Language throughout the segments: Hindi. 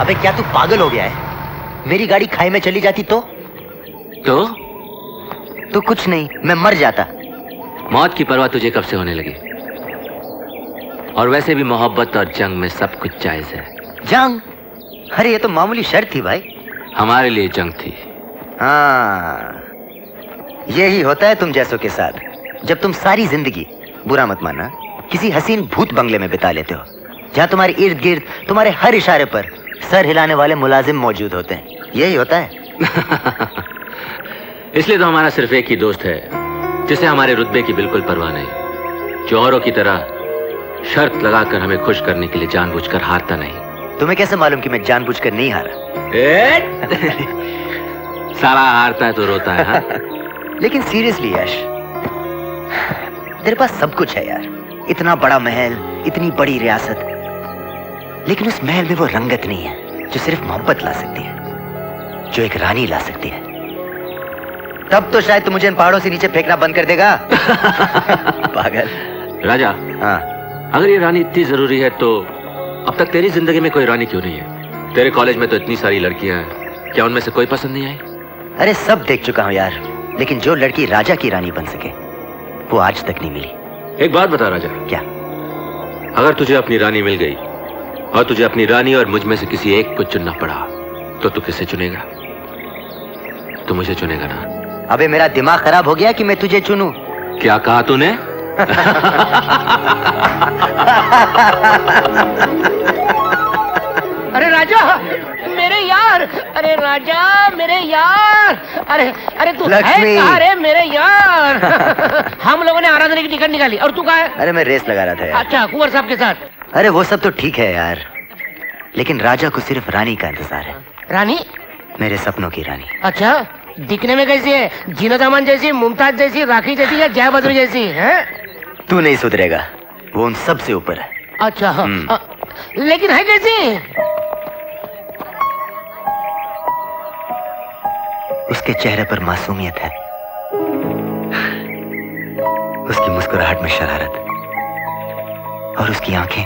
अबे क्या तू पागल हो गया है? मेरी गाड़ी खाई में चली जाती तो कुछ नहीं, मैं मर जाता। मौत की परवाह तुझे कब से होने लगी? और वैसे भी मोहब्बत और जंग में सब कुछ जायज है। जंग? अरे ये तो मामूली शर्त थी भाई। हमारे लिए जंग थी। हाँ, यही होता है तुम जैसों के साथ। जब तुम सारी जिंदगी, बुरा मत मानना, किसी हसीन भूत बंगले में बिता लेते हो, जहाँ तुम्हारे इर्द गिर्द तुम्हारे हर इशारे पर सर हिलाने वाले मुलाजिम मौजूद होते हैं, यही होता है। इसलिए तो हमारा सिर्फ एक ही दोस्त है जिसे हमारे रुतबे की बिल्कुल परवाह नहीं, जो औरों की तरह शर्त लगाकर हमें खुश करने के लिए जानबूझकर हारता नहीं। तुम्हें कैसे मालूम कि मैं जानबूझकर नहीं हारा? सारा हारता है तो रोता है। हाँ? लेकिन सीरियसली यश, तेरे पास सब कुछ है यार। इतना बड़ा महल, इतनी बड़ी रियासत, लेकिन उस महल में वो रंगत नहीं है जो सिर्फ मोहब्बत ला सकती है, जो एक रानी ला सकती है। तब तो शायद तू मुझे इन पहाड़ों से नीचे फेंकना बंद कर देगा। पागल। राजा, हाँ, अगर ये रानी इतनी जरूरी है तो अब तक तेरी जिंदगी में कोई रानी क्यों नहीं है? तेरे कॉलेज में तो इतनी सारी लड़कियां हैं, क्या उनमें से कोई पसंद नहीं आई? अरे सब देख चुका हूं यार, लेकिन जो लड़की राजा की रानी बन सके वो आज तक नहीं मिली। एक बात बता राजा। क्या? अगर तुझे अपनी रानी मिल गई और तुझे अपनी रानी और मुझ में से किसी एक को चुनना पड़ा तो तू किसे चुनेगा? तू मुझे चुनेगा ना? अबे मेरा दिमाग खराब हो गया कि मैं तुझे चुनूं? क्या कहा तूने? अरे राजा मेरे यार, अरे राजा मेरे यार, अरे तू है कहाँ रे मेरे यार? हम लोगों ने आराधना की टिकट निकाली और तू कहाँ है? अरे मैं रेस लगा रहा था यार। अच्छा, कुंवर साहब के साथ? अरे वो सब तो ठीक है यार, लेकिन राजा को सिर्फ रानी का इंतजार है। रानी? मेरे सपनों की रानी। अच्छा, दिखने में कैसी है? जीनत अमन जैसी, मुमताज जैसी, राखी जैसी या जया बद्री जैसी है? तू नहीं सुधरेगा, वो उन सब से ऊपर है। अच्छा, लेकिन है कैसी? उसके चेहरे पर मासूमियत है, उसकी मुस्कुराहट में शरारत, और उसकी आंखें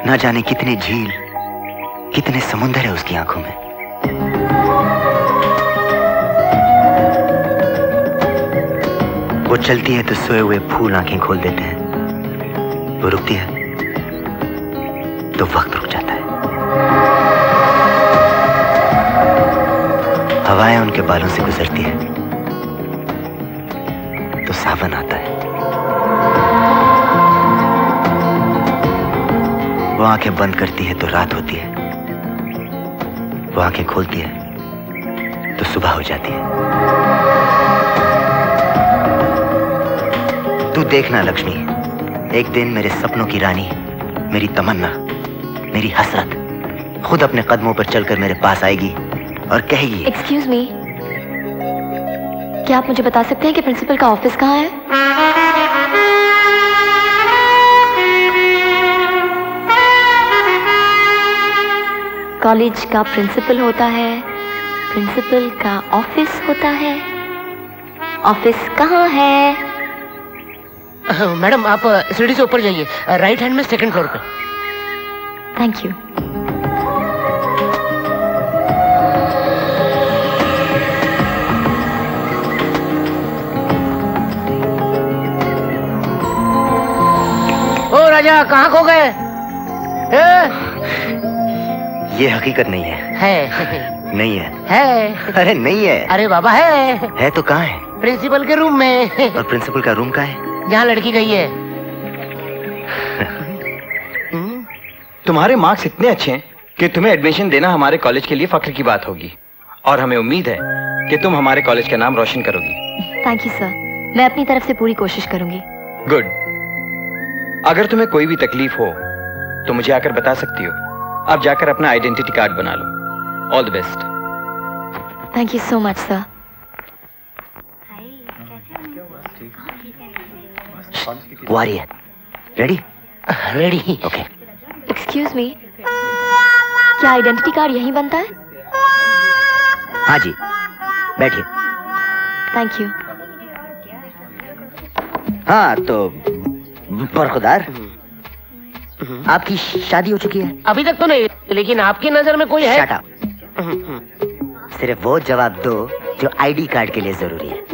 ना जाने कितने झील, कितने समुंदर है उसकी आंखों में। वो चलती है तो सोए हुए फूल आंखें खोल देते हैं, वो रुकती है तो वक्त रुक जाता है। हवाएं उनके बालों से गुजरती है तो सावन आता है। वो आंखें बंद करती है तो रात होती है, वो आंखें खोलती है तो सुबह हो जाती है। तू देखना लक्ष्मी, एक दिन मेरे सपनों की रानी, मेरी तमन्ना, मेरी हसरत खुद अपने कदमों पर चलकर मेरे पास आएगी और कहेगी। एक्सक्यूज मी, क्या आप मुझे बता सकते हैं कि प्रिंसिपल का ऑफिस कहाँ है? कॉलेज का प्रिंसिपल होता है, प्रिंसिपल का ऑफिस होता है, ऑफिस कहाँ है? मैडम आप सीढ़ी से ऊपर जाइए, राइट हैंड में सेकंड फ्लोर पे। Thank you. ओ राजा, कहाँ खो गए? ये हकीकत नहीं है। नहीं है। अरे नहीं है। अरे बाबा है तो कहाँ है? प्रिंसिपल के रूम में। और प्रिंसिपल का रूम कहाँ है? जहाँ लड़की गई है। तुम्हारे मार्क्स इतने अच्छे हैं कि तुम्हें एडमिशन देना हमारे कॉलेज के लिए फख्र की बात होगी, और हमें उम्मीद है कि तुम हमारे कॉलेज का नाम रोशन करोगी। थैंक यू सर, मैं अपनी तरफ से पूरी कोशिश करूंगी। गुड। अगर तुम्हें कोई भी तकलीफ हो तो मुझे आकर बता सकती हो। अब जाकर अपना आइडेंटिटी कार्ड बना लो। All the best. Thank you so much sir. वो आ रही है। Ready? Ready. Okay. Excuse me, क्या आइडेंटिटी कार्ड यहीं बनता है? हाँ जी, बैठिए। Thank you. हाँ तो बरखुदार, आपकी शादी हो चुकी है? अभी तक तो नहीं, लेकिन आपकी नजर में कोई है? Shut up. सिर्फ वो जवाब दो जो आईडी कार्ड के लिए जरूरी है।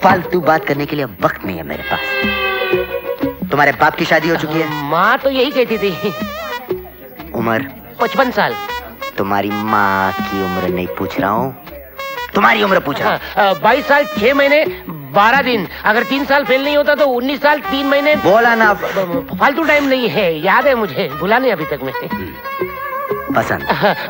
फालतू बात करने के लिए वक्त नहीं है मेरे पास। तुम्हारे बाप की शादी हो चुकी है? माँ तो यही कहती थी। उम्र? 55 साल। तुम्हारी माँ की उम्र नहीं पूछ रहा हूँ, तुम्हारी उम्र पूछ रहा हूँ। 22 साल 6 महीने 12 दिन। अगर 3 साल फेल नहीं होता तो 19 साल 3 महीने। बोला ना। फालतू टाइम नहीं है, याद है मुझे, भुला नहीं अभी तक मैं। पसंद?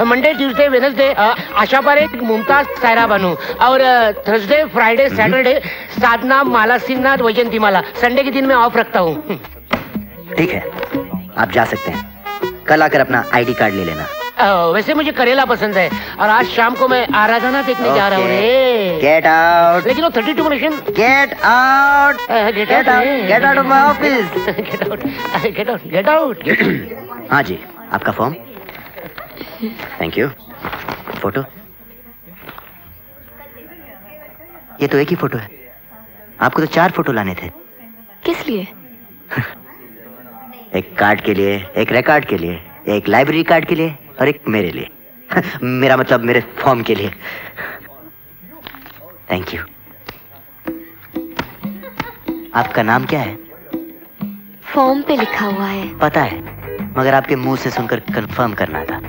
Monday Tuesday Wednesday Asha Parekh, Mumtaz, Saira Banu. और थर्सडे फ्राइडे सैटरडे साधना, माला सिंहनाथ, वैजंती माला। संडे के दिन मैं ऑफ रखता हूँ। ठीक है, आप जा सकते हैं। कल आकर अपना आईडी कार्ड ले लेना। वैसे मुझे करेला पसंद है और आज शाम को मैं आराधना देखने जा रहा हूँ रे। Get out. लेकिन वो 32 mission. Get out. Get out. Get out of my office. Get out. Get out. Get out. हाँ जी, आपका फॉर्म। Thank you. फोटो? ये तो एक ही फोटो है, आपको तो 4 फोटो लाने थे। किस लिए? एक कार्ड के लिए, एक रिकॉर्ड के लिए, एक लाइब्रेरी कार्ड के लिए और एक मेरे लिए। मेरा मतलब मेरे फॉर्म के लिए। Thank you. आपका नाम क्या है? फॉर्म पे लिखा हुआ है। पता है, मगर आपके मुंह से सुनकर कंफर्म करना था।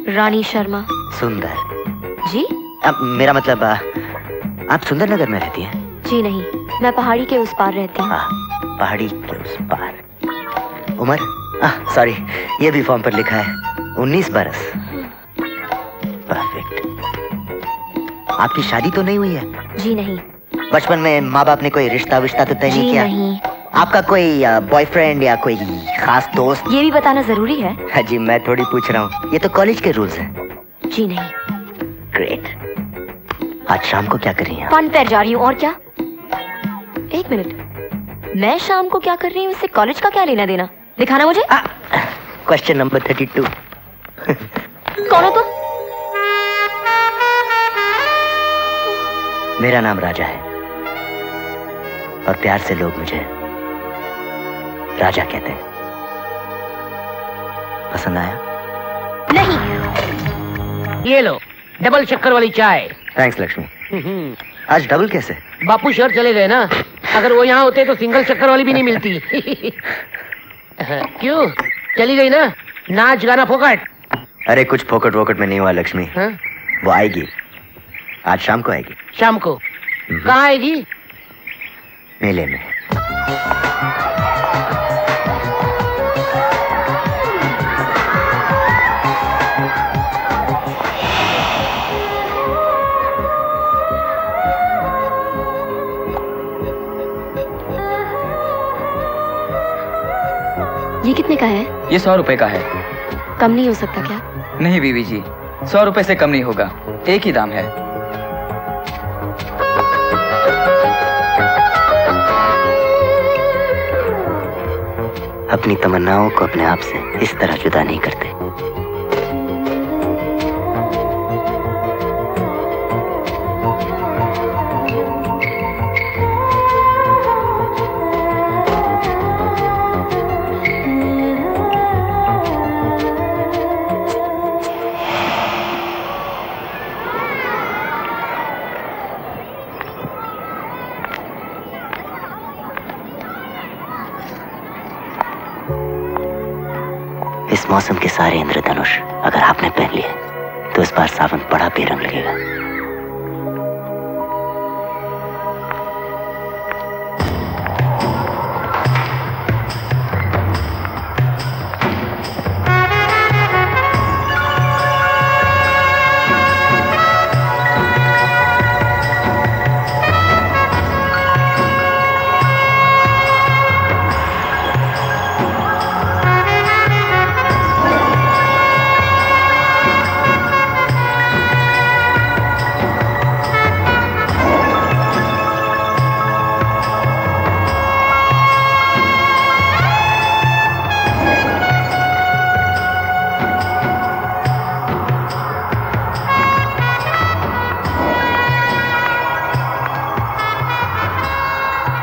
रानी शर्मा। सुंदर जी? मेरा मतलब आप सुंदर नगर में रहती हैं? जी नहीं, मैं पहाड़ी के उस पार रहती हूँ। पहाड़ी के उस पार। उम्र? सॉरी, ये भी फॉर्म पर लिखा है 19 बरस। परफेक्ट। आपकी शादी तो नहीं हुई है? जी नहीं। बचपन में माँ बाप ने कोई रिश्ता विश्ता तो तय नहीं किया? नहीं। आपका कोई बॉयफ्रेंड या कोई खास दोस्त? ये भी बताना जरूरी है? हाँ जी, मैं थोड़ी पूछ रहा हूँ, ये तो कॉलेज के रूल्स हैं। जी नहीं। ग्रेट। आज शाम को क्या कर रही हैं? फन फेयर जा रही हूँ। और क्या? एक मिनट, मैं शाम को क्या कर रही हूँ इससे कॉलेज का क्या लेना देना? दिखाना मुझे। Question number 32। कौन हो तुम? मेरा नाम राजा है और प्यार से लोग मुझे राजा कहते हैं। पसंद आया? नहीं। ये लो डबल शक्कर वाली चाय। थैंक्स लक्ष्मी। आज डबल कैसे? बापू शहर चले गए ना, अगर वो यहाँ होते तो सिंगल शक्कर वाली भी नहीं मिलती। क्यों चली गई ना? नाच गाना फोकट। अरे कुछ फोकट वोकट में नहीं हुआ लक्ष्मी। हाँ? वो आएगी, आज शाम को आएगी। शाम को? कहाँ आएगी? मेले में। ये कितने का है? ये 100 रुपए का है। कम नहीं हो सकता क्या? नहीं बीवी जी, 100 रुपए से कम नहीं होगा, एक ही दाम है। अपनी तमन्नाओं को अपने आप से इस तरह जुदा नहीं करते। इस मौसम के सारे इंद्रधनुष अगर आपने पहन लिए तो इस बार सावन बड़ा बेरंग लगेगा।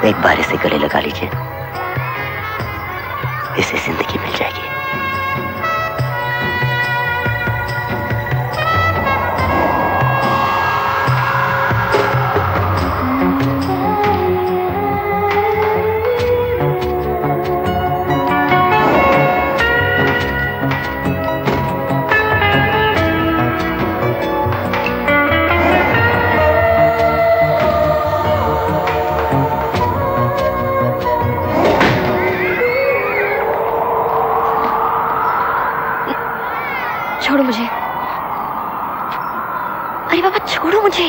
एक बार इसे गले लगा लीजिए। इसे जिंदगी मिल जाएगी। छोड़ो मुझे। अरे बाबा छोड़ो मुझे।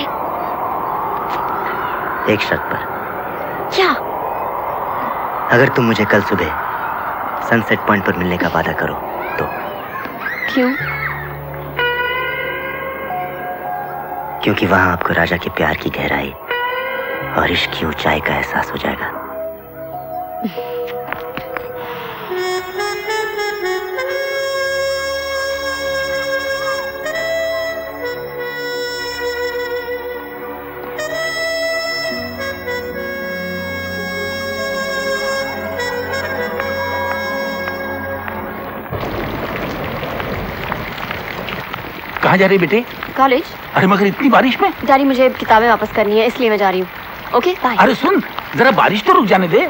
एक शर्त पर। क्या? अगर तुम मुझे कल सुबह सनसेट पॉइंट पर मिलने का वादा करो तो। क्यों? क्योंकि वहां आपको राजा के प्यार की गहराई और इश्क की ऊंचाई का एहसास हो जाएगा। कहाँ जा रही बेटे? कॉलेज। अरे मगर इतनी बारिश में? डैडी मुझे किताबें वापस करनी है इसलिए मैं जा रही हूँ। Okay bye. अरे सुन, जरा बारिश तो रुक जाने दे।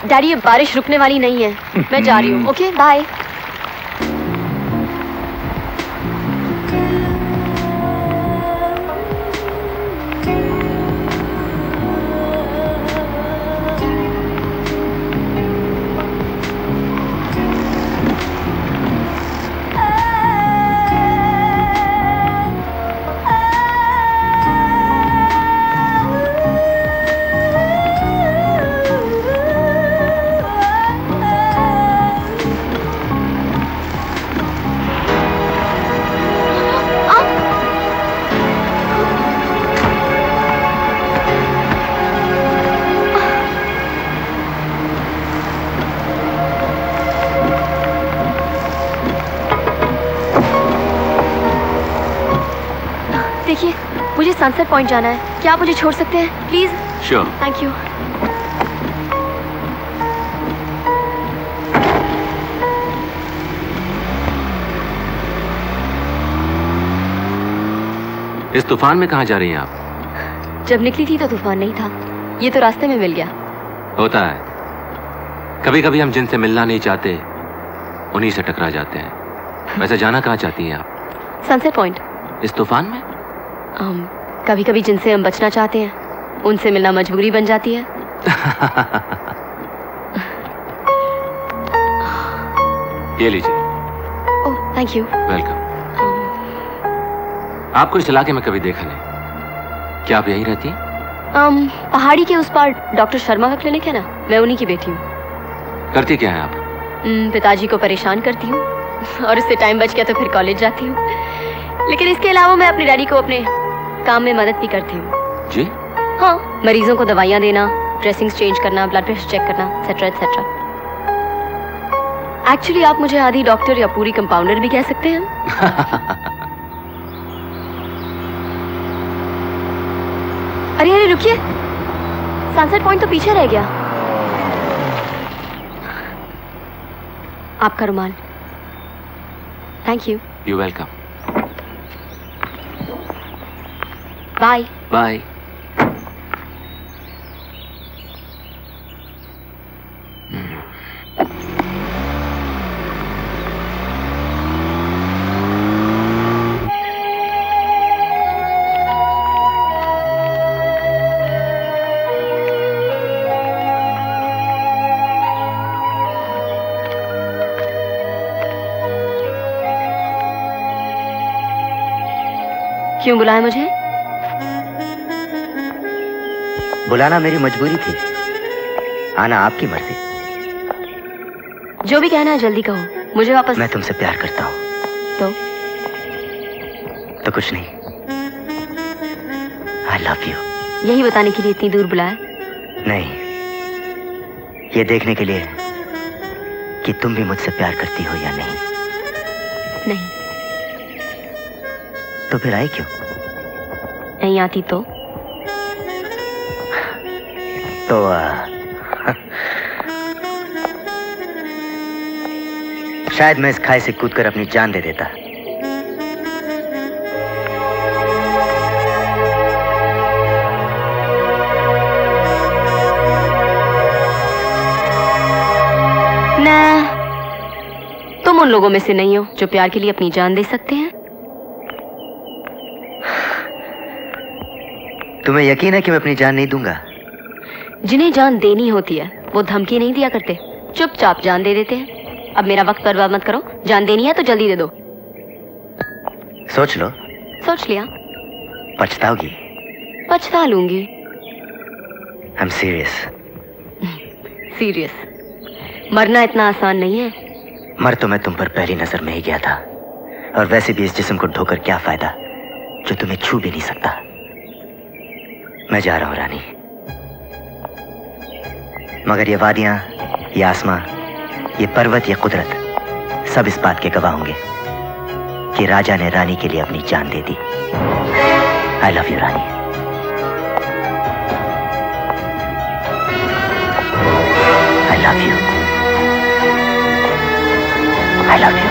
डैडी ये बारिश रुकने वाली नहीं है, मैं जा रही हूँ। Okay bye. देखिए मुझे सनसेट पॉइंट जाना है, क्या आप मुझे छोड़ सकते हैं प्लीज? श्योर। Thank you. इस तूफान में कहाँ जा रही हैं आप? जब निकली थी तो तूफान नहीं था, ये तो रास्ते में मिल गया। होता है, कभी कभी हम जिनसे मिलना नहीं चाहते उन्हीं से टकरा जाते हैं। वैसे जाना कहाँ चाहती हैं आप? Sunset point. इस तूफान में? कभी कभी जिनसे हम बचना चाहते हैं उनसे मिलना मजबूरी बन जाती है। ये लीजिए। Oh thank you. वेलकम। आपको इस इलाके में कभी देखा नहीं, क्या आप यहीं रहती हैं? पहाड़ी के उस पार डॉक्टर शर्मा का क्लिनिक है ना, मैं उन्हीं की बेटी हूँ। करती क्या है आप? पिताजी को परेशान करती हूँ और उससे टाइम बच गया तो फिर कॉलेज जाती हूँ। लेकिन इसके अलावा मैं अपने डैडी को अपने काम में मदद भी करती हूँ। जी? हाँ, मरीजों को दवाइयाँ देना, ड्रेसिंग्स चेंज करना, ब्लड प्रेशर चेक करना, एटसेट्रा एटसेट्रा। एक्चुअली आप मुझे आधी डॉक्टर या पूरी कंपाउंडर भी कह सकते हैं। अरे अरे रुकिए, सनसेट पॉइंट तो पीछे रह गया। आपका रुमाल। Thank you. You welcome. Bye bye. क्यों बुलाया मुझे? बुलाना मेरी मजबूरी थी, आना आपकी मर्जी। जो भी कहना है जल्दी कहो, मुझे वापस। मैं तुमसे प्यार करता हूँ। तो कुछ नहीं, आई लव यू। यही बताने के लिए इतनी दूर बुलाया? नहीं, ये देखने के लिए कि तुम भी मुझसे प्यार करती हो या नहीं। नहीं। तो फिर आई क्यों? नहीं आती तो शायद मैं इस खाई से कूदकर अपनी जान दे देता। ना, तुम उन लोगों में से नहीं हो जो प्यार के लिए अपनी जान दे सकते हैं। तुम्हें यकीन है कि मैं अपनी जान नहीं दूंगा? जिन्हें जान देनी होती है वो धमकी नहीं दिया करते, चुपचाप जान दे देते हैं। अब मेरा वक्त बर्बाद मत करो, जान देनी है तो जल्दी दे दो। सोच लो। सोच लिया। पछताओगी? पछता लूंगी। I'm serious. सीरियस। मरना इतना आसान नहीं है। मर तो मैं तुम पर पहली नजर में ही गया था, और वैसे भी इस जिस्म को ढोकर क्या फायदा जो तुम्हें छू भी नहीं सकता। मैं जा रहा हूं रानी, मगर ये वादियां, ये आसमां, ये पर्वत, ये कुदरत सब इस बात के गवाह होंगे कि राजा ने रानी के लिए अपनी जान दे दी। I love you Rani. I love you. I love you.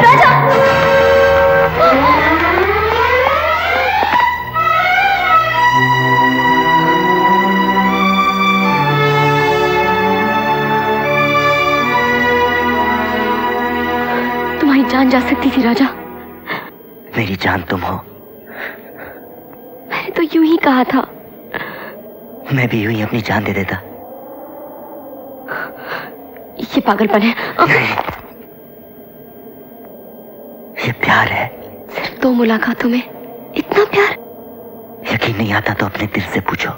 Raja! तुम्हारी जान जा सकती थी राजा। मेरी जान तुम हो। मैंने तो यूं ही कहा था। मैं भी यूं ही अपनी जान दे देता। ये पागलपन है। नहीं, ये प्यार है। सिर्फ 2 मुलाकातों में इतना प्यार? यकीन नहीं आता तो अपने दिल से पूछो,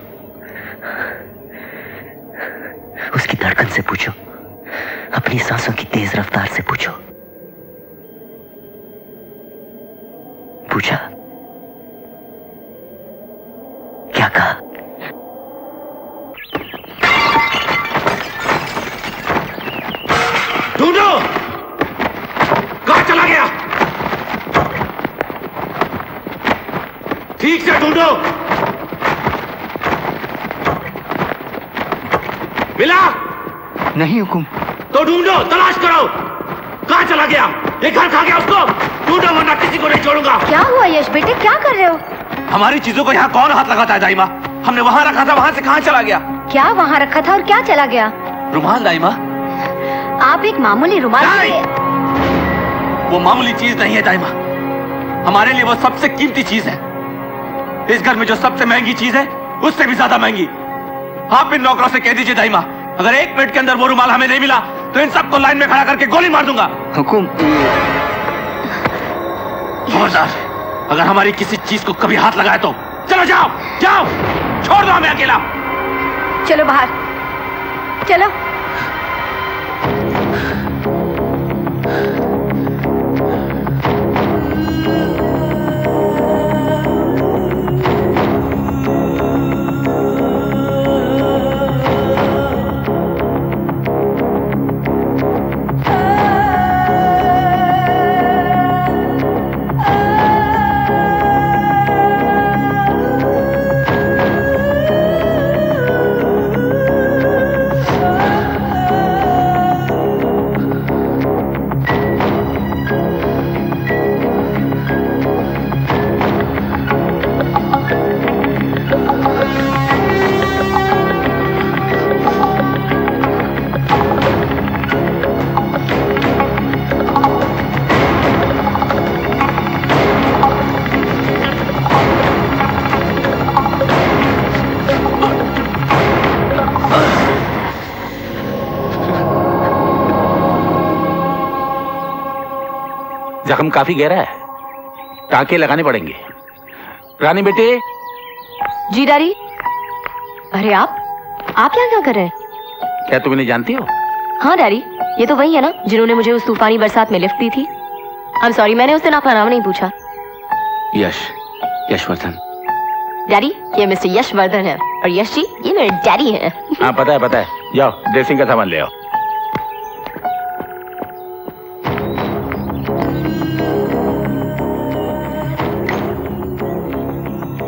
उसकी धड़कन से पूछो, अपनी सांसों की तेज रफ्तार से पूछो। पूछा? क्या कहा? ढूंढो! कहां चला गया? ठीक से ढूंढो। मिला? नहीं हुकुम। तो ढूंढो, तलाश करो। कहां चला गया? ये घर खा गया उसको? ढूंढो वरना किसी को नहीं छोड़ूंगा। क्या हुआ यश बेटे, क्या कर रहे हो? हमारी चीजों को यहाँ कौन हाथ लगाता है दाइमा? हमने वहाँ रखा था, वहाँ से कहाँ चला गया? क्या वहाँ रखा था और क्या चला गया? रुमाल दाइमा। आप एक मामूली रुमाल नहीं! वो मामूली चीज नहीं है दाइमा, हमारे लिए वो सबसे कीमती चीज है। इस घर में जो सबसे महंगी चीज है उससे भी ज्यादा महंगी। आप इन नौकरों से कह दीजिए दाइमा, अगर 1 मिनट के अंदर वो रुमाल हमें नहीं मिला तो इन सबको लाइन में खड़ा करके गोली मार दूंगा। हुकुम। खबरदार, अगर हमारी किसी चीज को कभी हाथ लगाए तो चलो जाओ, जाओ, छोड़ दो हमें अकेला। चलो बाहर, चलो। जख्म काफी गहरा है, टांके लगाने पड़ेंगे। रानी बेटे। जी डैडी। अरे आप यहाँ क्या कर रहे हैं? क्या तुम इन्हें जानती हो? हाँ डैडी, ये तो वही है ना जिन्होंने मुझे उस तूफानी बरसात में लिफ्ट दी थी। आई एम सॉरी, मैंने उस दिन आपका नाम नहीं पूछा। यशवर्धन। डैडी, ये मिस्टर यशवर्धन है और यश जी ये मेरे डैडी हैं। हाँ पता है। जाओ ड्रेसिंग का सामान ले आओ।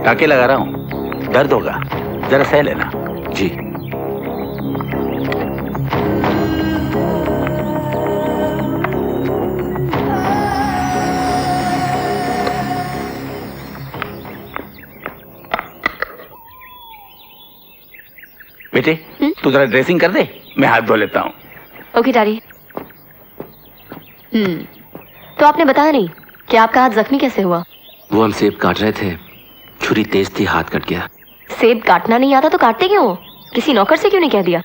टाके लगा रहा हूँ, दर्द होगा, जरा सह लेना। जी। बेटे तू जरा ड्रेसिंग कर दे, मैं हाथ धो लेता हूँ। Okay daddy. तो आपने बताया नहीं कि आपका हाथ जख्मी कैसे हुआ? वो हम सेब काट रहे थे, छुरी तेज थी, हाथ कट गया। सेब काटना नहीं आता तो काटते क्यों हो? किसी नौकर से क्यों नहीं कह दिया?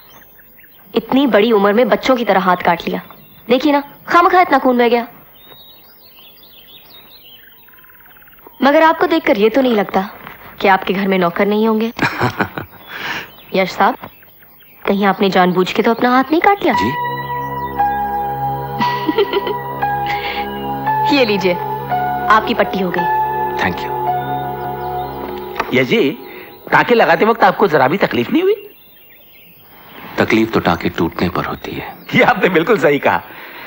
इतनी बड़ी उम्र में बच्चों की तरह हाथ काट लिया। देखिए ना, खामखा इतना खून बह गया। मगर आपको देखकर ये तो नहीं लगता कि आपके घर में नौकर नहीं होंगे? यश साहब, कहीं आपने जानबूझ के तो अपना हाथ नहीं काट लिया? जी? ये लीजिए, आपकी पट्टी हो गई। Thank you. यश जी, टाके लगाते वक्त आपको जरा भी तकलीफ नहीं हुई? तकलीफ तो टाके टूटने पर होती है। ये आपने बिल्कुल सही कहा।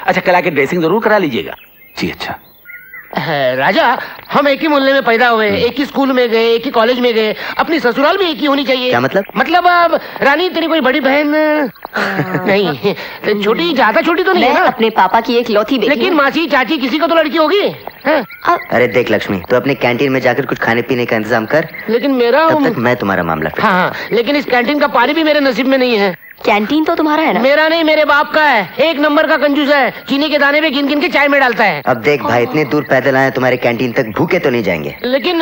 अच्छा, कल आके ड्रेसिंग जरूर करा लीजिएगा। जी अच्छा। राजा, हम एक ही मोहल्ले में पैदा हुए, एक ही स्कूल में गए, एक ही कॉलेज में गए, अपनी ससुराल भी एक ही होनी चाहिए। क्या मतलब? मतलब अब रानी तेरी कोई बड़ी बहन नहीं, छोटी, ज्यादा छोटी तो नहीं है मैं ना? अपने पापा की एक लौती बेटी लेकिन हूँ। मासी, चाची, किसी को तो लड़की होगी। हाँ? अरे देख लक्ष्मी, तो अपने कैंटीन में जाकर कुछ खाने पीने का इंतजाम कर, लेकिन मेरा तब तक मैं तुम्हारा मामला फिर। हाँ, लेकिन इस कैंटीन का पानी भी मेरे नसीब में नहीं है। कैंटीन तो तुम्हारा है ना? मेरा नहीं, मेरे बाप का है। एक नंबर का कंजूस है, चीनी के दाने में गिन गिन के चाय में डालता है। अब देख भाई, इतने दूर पैदल आए तुम्हारे कैंटीन तक, भूखे तो नहीं जाएंगे। लेकिन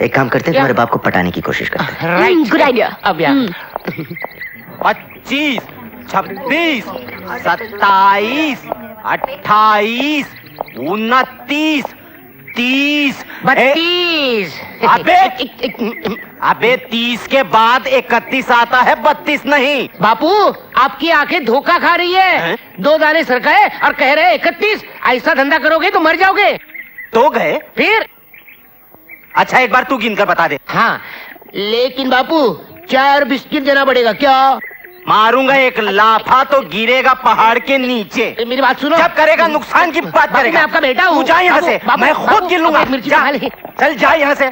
एक काम करते हैं, तुम्हारे बाप को पटाने की कोशिश करते हैं। Right, good idea. अब यार 25, 26, 27, 28, 29, 30, 32। अबे 30 के बाद 31 आता है, 32 नहीं। बापू, आपकी आंखें धोखा खा रही है। 2 दाने सरकाए और कह रहे 31। ऐसा धंधा करोगे तो मर जाओगे। तो गए फिर? अच्छा, एक बार तू गिन कर बता दे। हाँ, लेकिन बापू 4 बिस्किट देना पड़ेगा। क्या? मारूंगा एक लाफा तो गिरेगा पहाड़ के नीचे। मेरी बात सुनो। जब करेगा नुकसान की बात बापू, करेगा। मैं आपका बेटा हूँ। तू जा यहाँ से, बापू, मैं बापू, खुद गिन लूंगा। एक मिर्ची जा, खा ले। चल जा यहाँ से।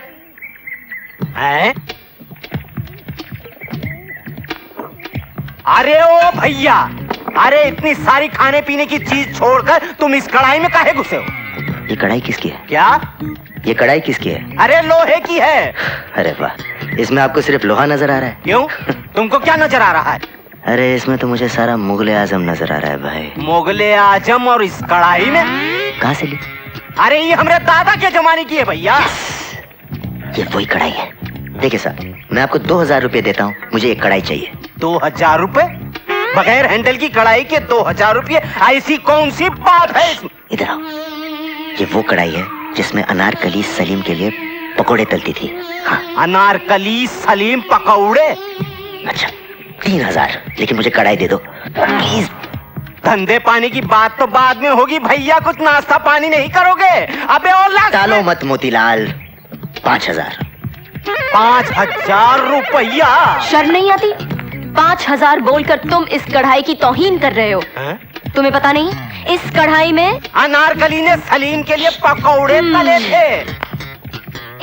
हैं? अरे ओ भैया, अरे इतनी सारी खाने पीने की चीज छोड़कर तुम इस कढ़ाई में काहे घुसे हो? ये कढ़ाई किसकी है? क्या? ये कढ़ाई किसकी है? अरे लोहे की है। अरे वाह, इसमें आपको सिर्फ लोहा नजर आ रहा है? क्यों? तुमको क्या नजर आ रहा है? अरे इसमें तो मुझे सारा मुगले आजम नजर आ रहा है भाई। मुगले आजम? और इस कढ़ाई में कहाँ से ली? अरे ये हमारे दादा के जमाने की है भैया। ये वही कढ़ाई है। देखिए साहब, मैं आपको 2000 रुपए देता हूँ, मुझे एक कढ़ाई चाहिए। 2000 रुपए? बगैर हैंडल की कढ़ाई के 2000 रुपये? ऐसी कौन सी बात है इसमें? इधर आओ, ये वो कढ़ाई है जिसमें अनारकली सलीम के लिए पकोड़े तलती थी। हाँ। अनारकली सलीम पकौड़े? अच्छा, 3000, लेकिन मुझे कढ़ाई दे दो प्लीज। धंधे पानी की बात तो बाद में होगी भैया, कुछ नाश्ता पानी नहीं करोगे? अबे और टालो मत मोतीलाल। 5000। 5000 रुपया? शर्म नहीं आती? 5000 बोलकर तुम इस कढ़ाई की तौहीन कर रहे हो। तुम्हें पता नहीं, इस कढ़ाई में अनारकली ने सलीम के लिए पकौड़े तले थे।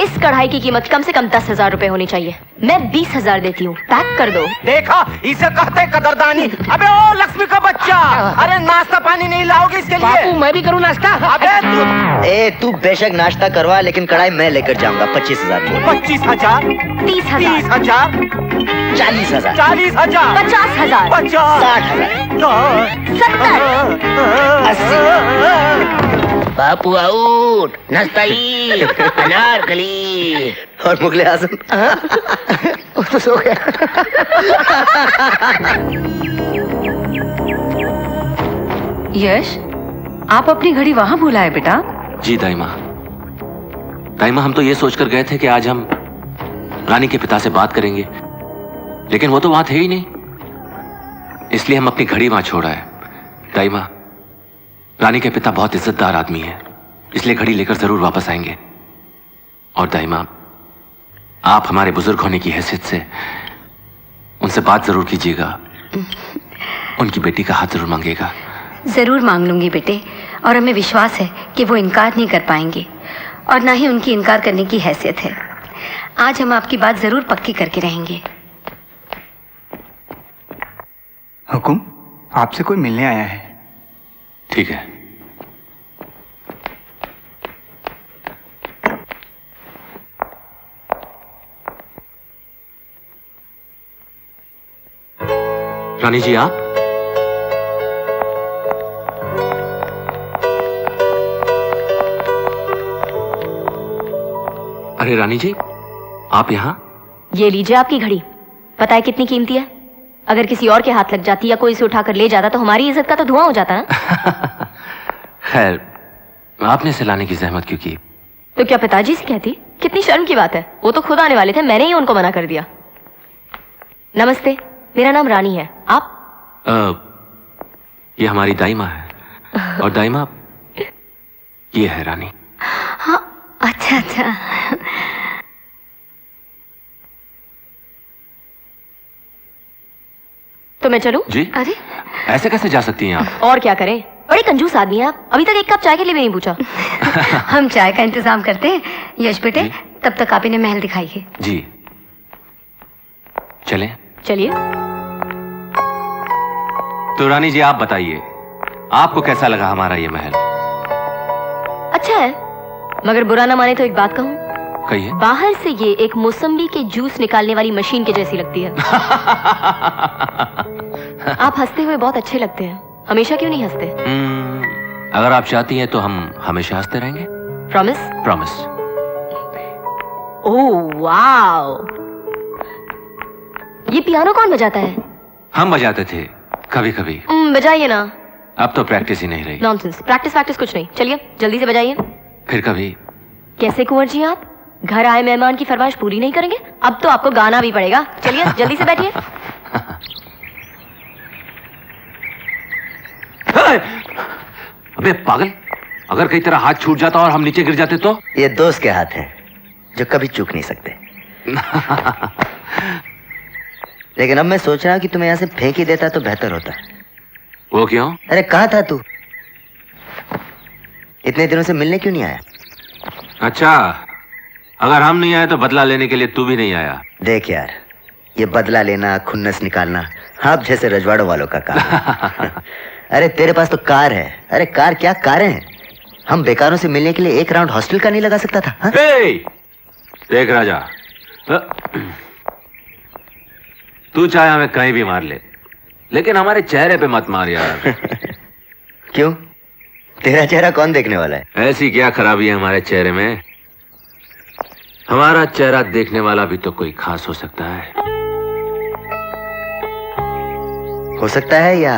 इस कढ़ाई की कीमत कम से कम 10,000 रुपए होनी चाहिए। मैं 20,000 देती हूँ, पैक कर दो। देखा, इसे कहते कदरदानी। अबे ओ लक्ष्मी का बच्चा, अरे नाश्ता पानी नहीं लाओगे इसके लिए? बापू, मैं भी करूँ नाश्ता? अबे तू बेशक नाश्ता करवा, लेकिन कढ़ाई मैं लेकर जाऊंगा। 25,000 बोल। 25,000, 30,000, 30,000, 40,000, 40,000, 50,000, 50,000, 60,000, 70,000, 80, बापू आउट, नाश्ताई, अनारकली और मुगले आजम। वो तो सो गया। यश, आप अपनी घड़ी वहां भूला है बेटा? जी दाइमा। दाइमा, हम तो ये सोचकर गए थे कि आज हम रानी के पिता से बात करेंगे, लेकिन वो तो वहां थे ही नहीं, इसलिए हम अपनी घड़ी वहां छोड़ आए। दाइमा, रानी के पिता बहुत इज्जतदार आदमी है, इसलिए घड़ी लेकर जरूर वापस आएंगे। और दाइमा, आप हमारे बुजुर्ग होने की हैसियत से उनसे बात जरूर कीजिएगा, उनकी बेटी का हाथ जरूर मांगेगा। जरूर मांग लूंगी बेटे, और हमें विश्वास है कि वो इनकार नहीं कर पाएंगे, और ना ही उनकी इनकार करने की हैसियत है। आज हम आपकी बात जरूर पक्की करके रहेंगे। हुकुम, आपसे कोई मिलने आया है। ठीक है। रानी जी आप? अरे रानी जी आप यहाँ? ये लीजिए आपकी घड़ी। पता है कितनी कीमती है? अगर किसी और के हाथ लग जाती या कोई इसे उठाकर ले जाता तो हमारी इज्जत का तो धुआं हो जाता ना। खैर आपने इसे लाने की जहमत क्यों की? तो क्या पिताजी से कहती? कितनी शर्म की बात है, वो तो खुद आने वाले थे, मैंने ही उनको मना कर दिया। नमस्ते, मेरा नाम रानी है। आप? ये हमारी दाइमा है। और दाइमा ये है रानी। हाँ, अच्छा अच्छा। तो मैं चलूं? जी? अरे ऐसे कैसे जा सकती हैं आप? और क्या करें, बड़े कंजूस आदमी हैं आप। अभी तक एक कप चाय के लिए भी नहीं पूछा। हम चाय का इंतजाम करते हैं। यश बेटे, तब तक आप इन्हें महल दिखाइए। जी चलें? चलिए। तो रानी जी आप बताइए, आपको कैसा लगा हमारा ये महल? अच्छा है, मगर बुरा ना माने तो एक बात कहूं। कहिए। बाहर से ये एक मौसम्बी के जूस निकालने वाली मशीन के जैसी लगती है। आप हंसते हुए बहुत अच्छे लगते हैं, हमेशा क्यों नहीं हंसते? अगर आप चाहती हैं तो हम हमेशा हंसते रहेंगे। प्रॉमिस? प्रॉमिस। ओह वाओ, ये पियानो कौन बजाता है? हम बजाते थे कभी कभी। बजाइए ना। अब तो प्रैक्टिस ही नहीं रही। नॉनसेंस, प्रैक्टिस कुछ नहीं। चलिए जल्दी से बजाइए। फिर कभी। कैसे कुंवर जी आप घर आए मेहमान की फरमाइश पूरी नहीं करेंगे? अब तो आपको गाना भी पड़ेगा। चलिए जल्दी से बैठिए। अबे पागल, अगर कई तरह हाथ छूट जाता और हम नीचे गिर जाते तो? ये दोस्त के हाथ है जो कभी चूक नहीं सकते। लेकिन अब मैं सोच रहा हूं कि तुम्हें यहां से फेंक ही देता तो बेहतर होता। वो क्यों? अरे कहाँ था तू? इतने दिनों से मिलने क्यों नहीं आया? अच्छा, अगर हम नहीं आए तो बदला लेने के लिए तू भी नहीं आया। देख यार, ये बदला लेना, खुन्नस निकालना आप जैसे रजवाड़ों वालों का काम। अरे तेरे पास तो कार है। अरे कार क्या, कारें हैं। हम बेकारों से मिलने के लिए एक राउंड हॉस्टल का नहीं लगा सकता था? हाँ? देख राजा, तू चाहे हमें कहीं भी मार ले, लेकिन हमारे चेहरे पे मत मार यार। क्यों? तेरा चेहरा कौन देखने वाला है? ऐसी क्या खराबी है हमारे चेहरे में? हमारा चेहरा देखने वाला भी तो कोई खास हो सकता है। हो सकता है या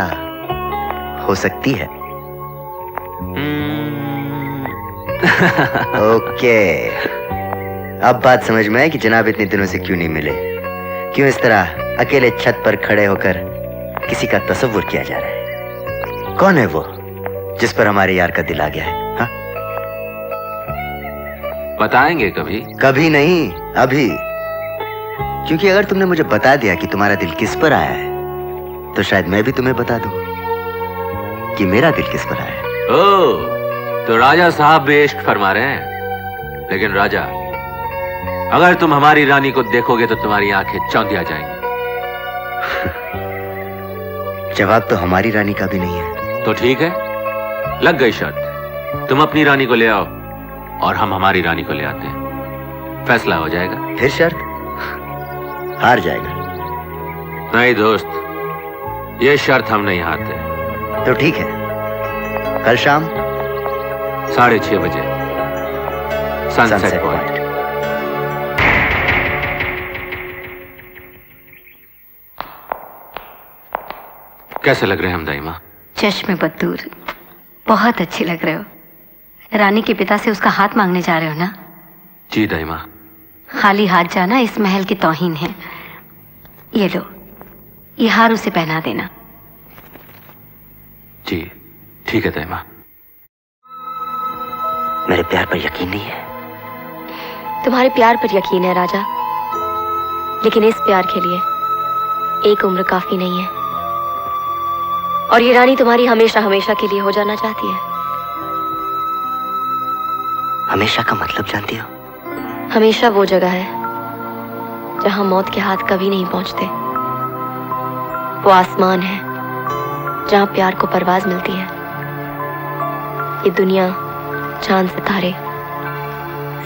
हो सकती है? ओके, अब बात समझ में आई कि जनाब इतने दिनों से क्यों नहीं मिले, क्यों इस तरह अकेले छत पर खड़े होकर किसी का तसव्वुर किया जा रहा है। कौन है वो जिस पर हमारे यार का दिल आ गया है? हाँ? बताएंगे कभी? कभी नहीं, अभी। क्योंकि अगर तुमने मुझे बता दिया कि तुम्हारा दिल किस पर आया है तो शायद मैं भी तुम्हें बता दूं कि मेरा दिल किस पर आया है। ओह, तो राजा साहब भी इश्क फरमा रहे हैं। लेकिन राजा, अगर तुम हमारी रानी को देखोगे तो तुम्हारी आंखें चौंधिया जाएंगी। जवाब तो हमारी रानी का भी नहीं है। तो ठीक है, लग गई शर्त। तुम अपनी रानी को ले आओ और हम हमारी रानी को ले आते हैं, फैसला हो जाएगा। फिर शर्त? हार जाएगा। नहीं दोस्त, ये शर्त हम नहीं हारते। तो ठीक है, कल शाम 6:30 बजे सनसेट पॉइंट। कैसे लग रहे हैं हम दाइमा? चश्मे बदूर, बहुत अच्छे लग रहे हो। रानी के पिता से उसका हाथ मांगने जा रहे हो ना? जी दाइमा। खाली हाथ जाना इस महल की तौहीन है। ये लो, ये हार उसे पहना देना। जी ठीक है दाइमा। मेरे प्यार पर यकीन नहीं है? तुम्हारे प्यार पर यकीन है राजा, लेकिन इस प्यार के लिए एक उम्र काफी नहीं है। और ये रानी तुम्हारी हमेशा हमेशा के लिए हो जाना चाहती है। हमेशा का मतलब जानती हो? हमेशा वो जगह है जहां मौत के हाथ कभी नहीं पहुंचते। वो आसमान है जहां प्यार को परवाज मिलती है। ये दुनिया, चांद, सितारे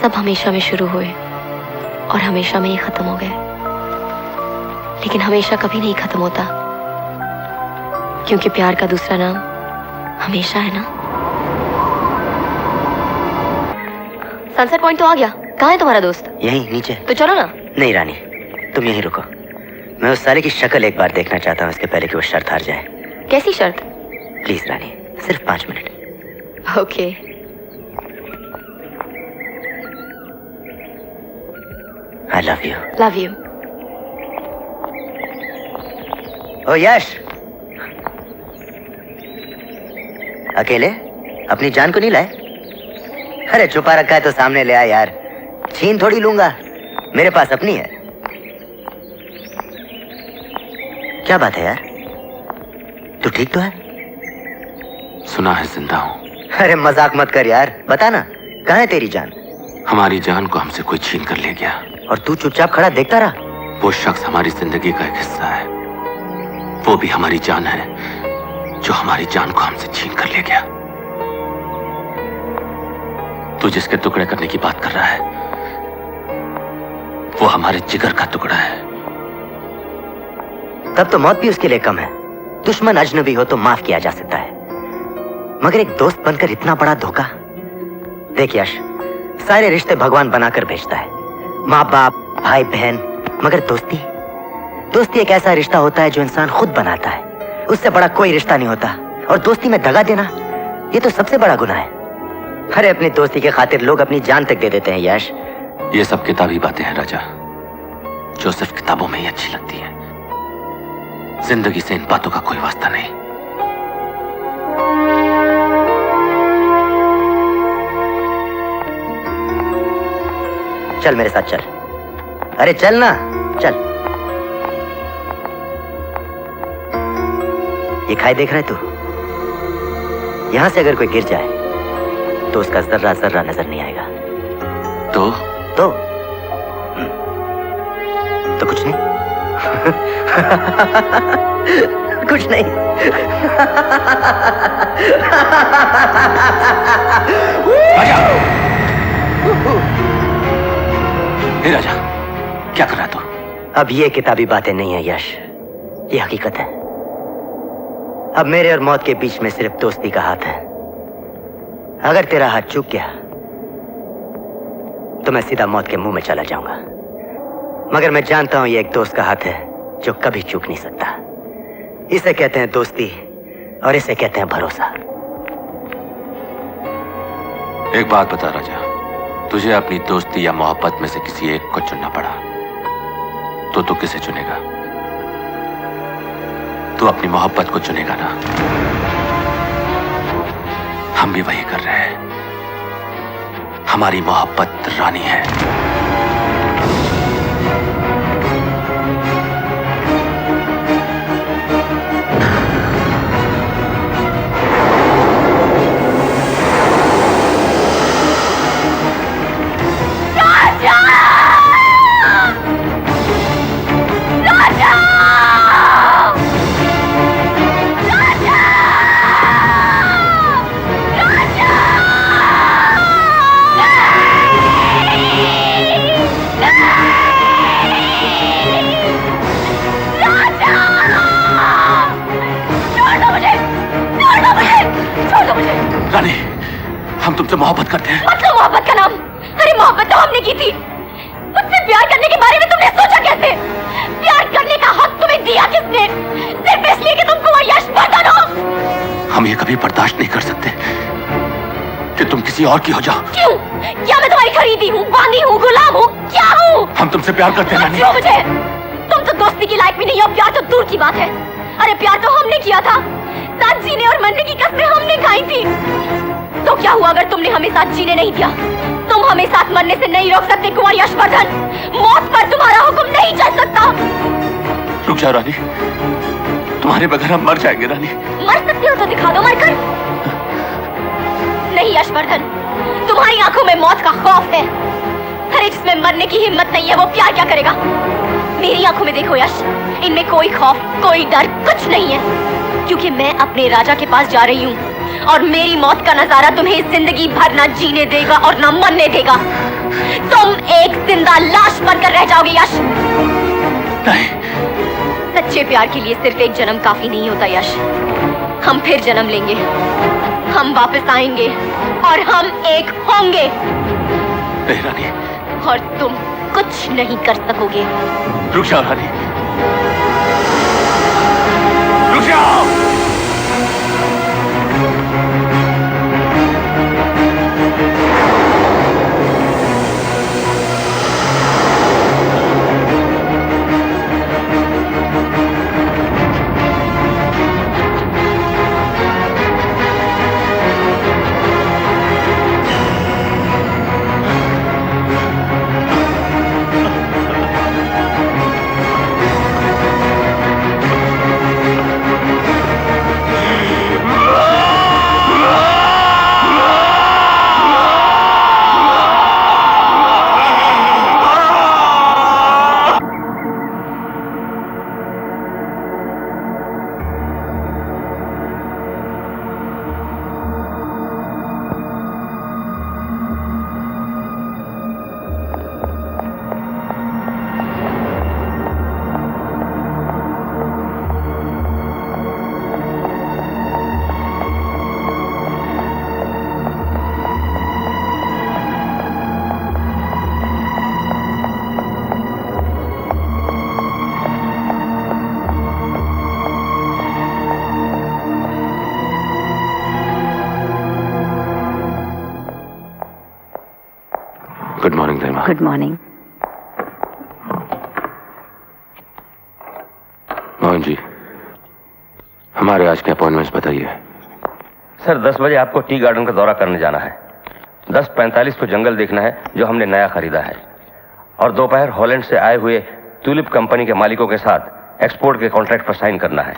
सब हमेशा में शुरू हुए और हमेशा में ही खत्म हो गए, लेकिन हमेशा कभी नहीं खत्म होता क्योंकि प्यार का दूसरा नाम हमेशा है ना। सनसेट पॉइंट तो आ गया। कहाँ है तुम्हारा दोस्त? यहीं नीचे। तो चलो ना। नहीं रानी, तुम यहीं रुको। मैं उस साले की शक्ल एक बार देखना चाहता हूँ, इसके पहले कि वो शर्त हार जाए। कैसी शर्त? प्लीज रानी, सिर्फ 5 minute. Okay. I love you. Love you. ओ यश, अकेले अपनी जान को नहीं लाए? अरे छुपा रखा है तो सामने ले आ यार, छीन थोड़ी लूंगा, मेरे पास अपनी है। क्या बात है यार, तू ठीक तो है? सुना है जिंदा हूं। अरे मजाक मत कर यार, बता ना, कहाँ है तेरी जान? हमारी जान को हमसे कोई छीन कर ले गया और तू चुपचाप खड़ा देखता रहा। वो शख्स हमारी जिंदगी का एक हिस्सा है, वो भी हमारी जान है, जो हमारी जान को हमसे छीन कर ले गया। तू जिसके टुकड़े करने की बात कर रहा है, वो हमारे जिगर का टुकड़ा है। तब तो मौत भी उसके लिए कम है। दुश्मन अजनबी हो तो माफ किया जा सकता है, मगर एक दोस्त बनकर इतना बड़ा धोखा। देख यश, सारे रिश्ते भगवान बनाकर भेजता है, माँ बाप, भाई बहन, मगर दोस्ती, दोस्ती एक ऐसा रिश्ता होता है जो इंसान खुद बनाता है। उससे बड़ा कोई रिश्ता नहीं होता, और दोस्ती में दगा देना, ये तो सबसे बड़ा गुनाह है। अरे अपनी दोस्ती के खातिर लोग अपनी जान तक दे देते हैं यश। ये सब किताबी बातें हैं राजा, जो सिर्फ किताबों में ही अच्छी लगती है। जिंदगी से इन बातों का कोई वास्ता नहीं। चल मेरे साथ चल। अरे चल ना, चल। ये खाई देख रहा है तू? यहां से अगर कोई गिर जाए तो उसका जर्रा जर्रा नजर नहीं आएगा। तो कुछ नहीं। कुछ नहीं। राजा! हे राजा, क्या कर रहा तू? अब ये किताबी बातें नहीं है यश, ये हकीकत है। अब मेरे और मौत के बीच में सिर्फ दोस्ती का हाथ है। अगर तेरा हाथ चूक गया तो मैं सीधा मौत के मुंह में चला जाऊंगा, मगर मैं जानता हूं ये एक दोस्त का हाथ है जो कभी चूक नहीं सकता। इसे कहते हैं दोस्ती, और इसे कहते हैं भरोसा। एक बात बता राजा, तुझे अपनी दोस्ती या मोहब्बत में से किसी एक को चुनना पड़ा तो तू किसे चुनेगा? तू अपनी मोहब्बत को चुनेगा ना? हम भी वही कर रहे हैं। हमारी मोहब्बत रानी है। रानी, हम तुमसे मोहब्बत करते हैं। मतलब मोहब्बत का नाम? अरे मोहब्बत तो हमने की थी। मुझसे प्यार करने के बारे में तुमने सोचा कैसे? प्यार करने का हक तुम्हें दिया किसने? सिर्फ इसलिए कि तुम कुंवर यशवर्धन हो। हम ये कभी बर्दाश्त नहीं कर सकते कि तुम किसी और की हो जाओ। क्यों? क्या मैं तुम्हारी खरीदी हूँ, बांधी हूँ, गुलाम हूँ? क्या हूँ? हम तुमसे प्यार करते हैं रानी। मुझे तुम तो दोस्ती की लायक भी नहीं हो, प्यार तो दूर की बात है। अरे प्यार तो हमने किया था, साथ जीने और मरने की कस्में हमने खाई थी। तो क्या हुआ अगर तुमने हमें साथ जीने नहीं दिया? तुम हमें साथ मरने से नहीं रोक सकते कुंवर यशवर्धन। मौत पर तुम्हारा हुक्म नहीं चल सकता। रुक जाओ रानी, तुम्हारे बगैर हम मर जाएंगे रानी। मर सकते हो तो दिखा दो मरकर। नहीं यशवर्धन, तुम्हारी आंखों में मौत का खौफ है। अरे जिसमें मरने की हिम्मत नहीं है वो प्यार क्या करेगा? मेरी आंखों में देखो यश, इनमें कोई खौफ, कोई डर, कुछ नहीं है, क्योंकि मैं अपने राजा के पास जा रही हूँ और मेरी मौत का नजारा तुम्हें जिंदगी भर न जीने देगा और न मरने देगा। तुम एक जिंदा लाश बनकर रह जाओगे यश। नहीं। सच्चे प्यार के लिए सिर्फ एक जन्म काफी नहीं होता यश। हम फिर जन्म लेंगे, हम वापस आएंगे और हम एक होंगे। नहीं रानी। और तुम कुछ नहीं कर सकोगे। रुक जाओ रानी, रुक जाओ। गुड मॉर्निंग दैमा। Good morning. मोहन जी, हमारे आज के अपॉइंटमेंट्स बताइए। सर 10 बजे आपको टी गार्डन का दौरा करने जाना है। 10:45 को जंगल देखना है जो हमने नया खरीदा है, और दोपहर हॉलैंड से आए हुए ट्यूलिप कंपनी के मालिकों के साथ एक्सपोर्ट के कॉन्ट्रैक्ट पर साइन करना है,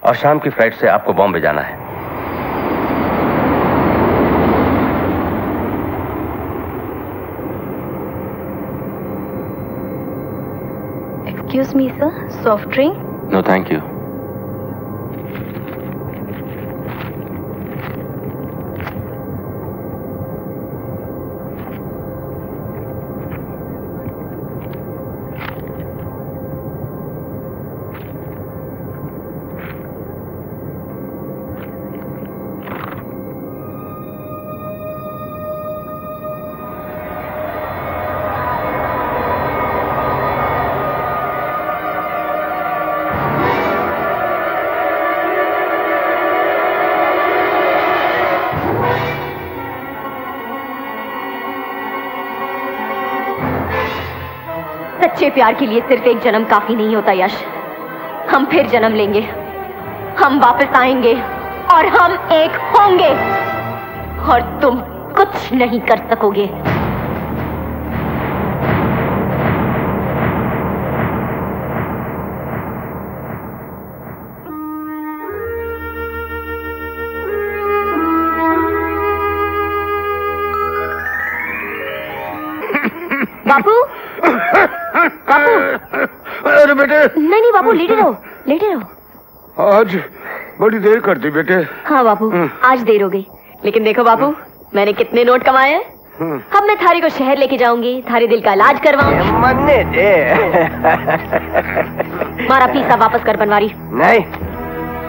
और शाम की फ्लाइट से आपको बॉम्बे जाना है। Excuse me, sir. Soft drink? No thank you. सच्चे प्यार के लिए सिर्फ एक जन्म काफी नहीं होता यश। हम फिर जन्म लेंगे, हम वापस आएंगे और हम एक होंगे, और तुम कुछ नहीं कर सकोगे। बापू, बापू। अरे बेटे। नहीं बापू, लेटे रहो, लेटे रहो। आज बड़ी देर कर दी बेटे। हाँ बापू, आज देर हो गई, लेकिन देखो बापू, मैंने कितने नोट कमाए हैं। अब मैं थारी को शहर लेके जाऊंगी, थारे दिल का इलाज करवाऊंगी। मरने दे। मारा पीसा वापस कर बनवारी। नहीं,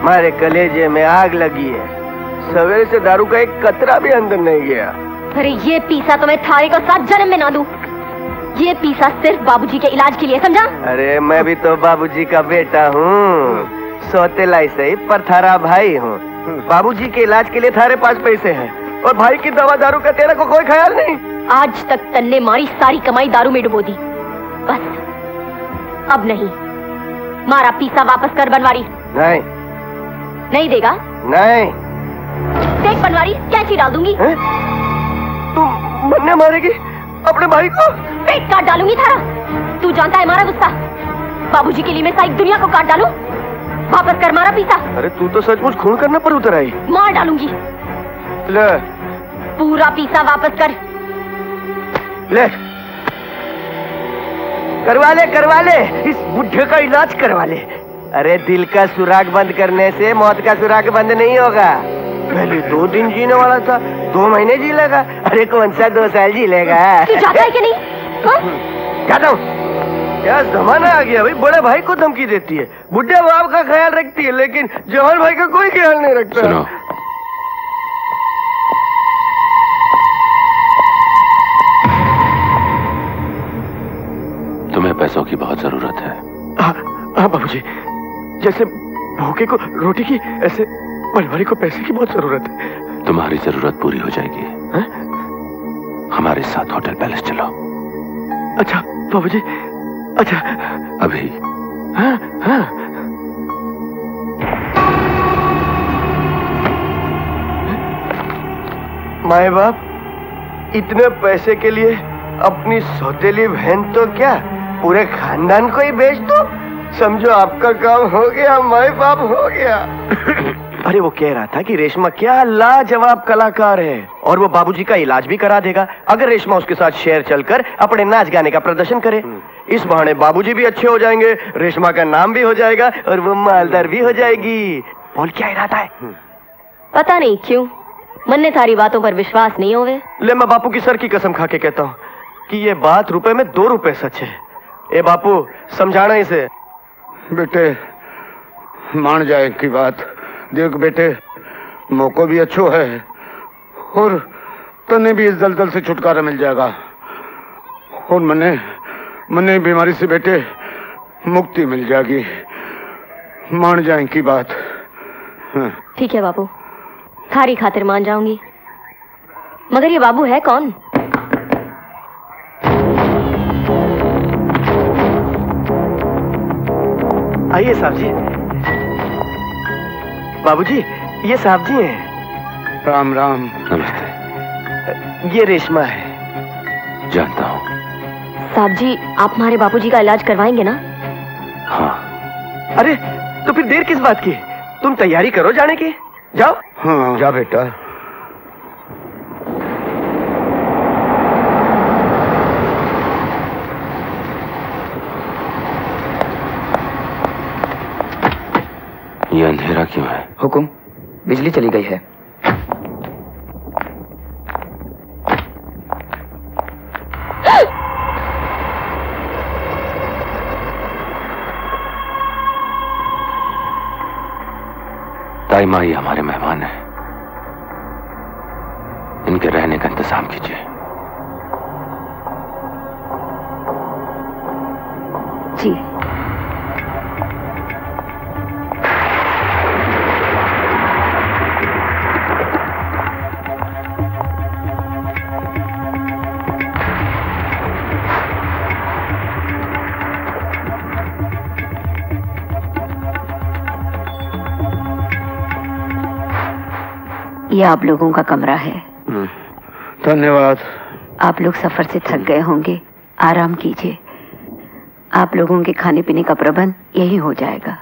मारे कलेजे में आग लगी है। सवेरे से दारू का एक कतरा भी अंदर नहीं गया। अरे ये पीसा तो मैं थारे को 7 जन्म में ना दूं। ये पीसा सिर्फ बाबूजी के इलाज के लिए, समझा? अरे मैं भी तो बाबूजी का बेटा हूँ, सौतेला सही पर थारा भाई हूँ। बाबूजी के इलाज के लिए थारे पास पैसे हैं, और भाई की दवा दारू का तेरे को कोई ख्याल नहीं। आज तक तन्ने मारी सारी कमाई दारू में डुबो दी, बस अब नहीं। मारा पीसा वापस कर बनवारी। नहीं। नहीं देगा? नहीं। देख बनवारी, कैंची डाल दूंगी। तुम मरने मारेगी अपने भाई को? पेट काट डालूंगी थारा। तू जानता है मारा गुस्सा। बाबूजी के लिए मैं सारी दुनिया को काट डालूं। वापस कर मारा पीसा। अरे तू तो सचमुच खून करने पर उतर आई। मार डालूंगी। ले। पूरा पीसा वापस कर। ले। करवा ले, इस बुढ़े का इलाज करवा ले। अरे दिल का सुराग बंद करने से मौत का सुराग बंद नहीं होगा। पहले 2 दिन जीने वाला था, 2 महीने जी लेगा। अरे कौन सा 2 साल जी लेगा? तू जाता है कि नहीं? जाता हूँ। क्या जमाना आ गया भाई, बड़े भाई को धमकी देती है, बुढ़े बाप का ख्याल रखती है, लेकिन जवान भाई का कोई ख्याल नहीं रखता। सुनो, तुम्हें पैसों की बहुत जरूरत है। हाँ बाबूजी, जैसे भूखे को रोटी की, ऐसे बनवारी को पैसे की बहुत जरूरत है। तुम्हारी जरूरत पूरी हो जाएगी। हा? हमारे साथ होटल पैलेस चलो। अच्छा बाबूजी, अच्छा अभी। हाँ हाँ। माए बाप इतने पैसे के लिए अपनी सौतेली बहन तो क्या पूरे खानदान को ही बेच दो, समझो आपका काम हो गया, माए बाप हो गया। अरे वो कह रहा था कि रेशमा क्या लाजवाब कलाकार है और वो बाबूजी का इलाज भी करा देगा अगर रेशमा उसके साथ शहर चलकर अपने नाच गाने का प्रदर्शन करे। इस बहाने बाबूजी भी अच्छे हो जाएंगे, रेशमा का नाम भी हो जाएगा और वो मालदार भी हो जाएगी। बोल क्या इरादा है? पता नहीं क्यों मन ने थारी बातों पर विश्वास नहीं होवे। ले मैं बापू की सर की कसम खा के कहता हूँ कि ये बात रुपए में 2 रुपए सच है। ए बापू समझाना इसे। बेटे मान जाए की बात, देख बेटे मौको भी अच्छो है और तने भी इस दलदल से छुटकारा मिल जाएगा और मने बीमारी से बेटे मुक्ति मिल जाएगी, मान जाए की बात। हाँ। ठीक है बाबू, थारी खातिर मान जाऊंगी, मगर ये बाबू है कौन? आइए साहब जी। बाबूजी ये साहब जी हैं। राम राम। नमस्ते। ये रेशमा है। जानता हूँ। साहब जी आप हमारे बापूजी का इलाज करवाएंगे ना? हाँ। अरे तो फिर देर किस बात की, तुम तैयारी करो जाने की, जाओ। हाँ जा बेटा। ये अंधेरा क्यों है? हुकुम, बिजली चली गई है। ताई माँ ये हमारे मेहमान हैं, इनके रहने का इंतजाम कीजिए। जी। ये आप लोगों का कमरा है। धन्यवाद। आप लोग सफर से थक गए होंगे, आराम कीजिए। आप लोगों के खाने पीने का प्रबंध यही हो जाएगा।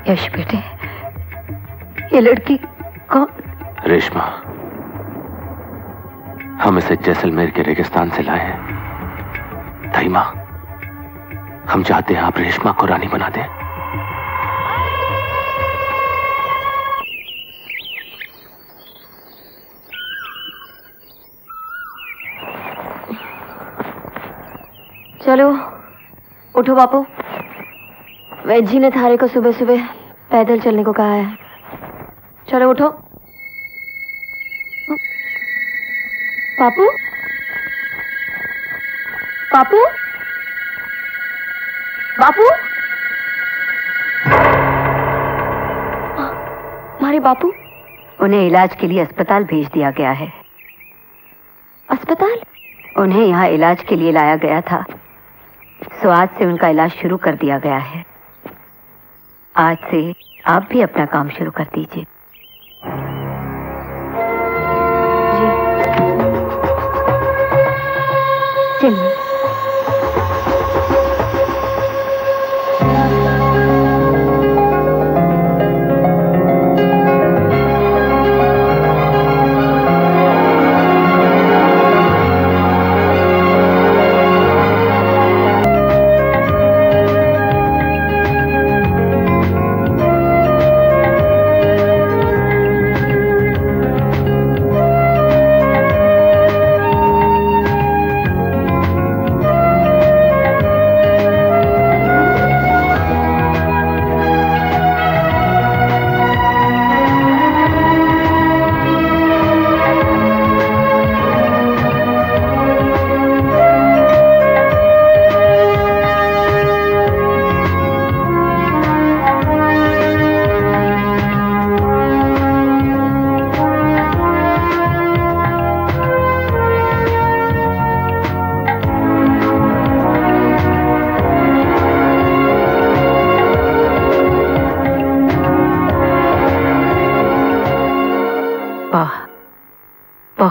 यश बेटे, ये लड़की कौन? रेशमा, हम इसे जैसलमेर के रेगिस्तान से लाए हैं। ताई माँ, हम चाहते हैं आप रेशमा को रानी बना दें। चलो उठो बापू, वैद जी ने थारे को सुबह सुबह पैदल चलने को कहा है। चलो उठो। बापू, बापू, बापू, हमारे बापू। उन्हें इलाज के लिए अस्पताल भेज दिया गया है। अस्पताल? उन्हें यहाँ इलाज के लिए लाया गया था, सो आज से उनका इलाज शुरू कर दिया गया है। आज से आप भी अपना काम शुरू कर दीजिए। चलिए।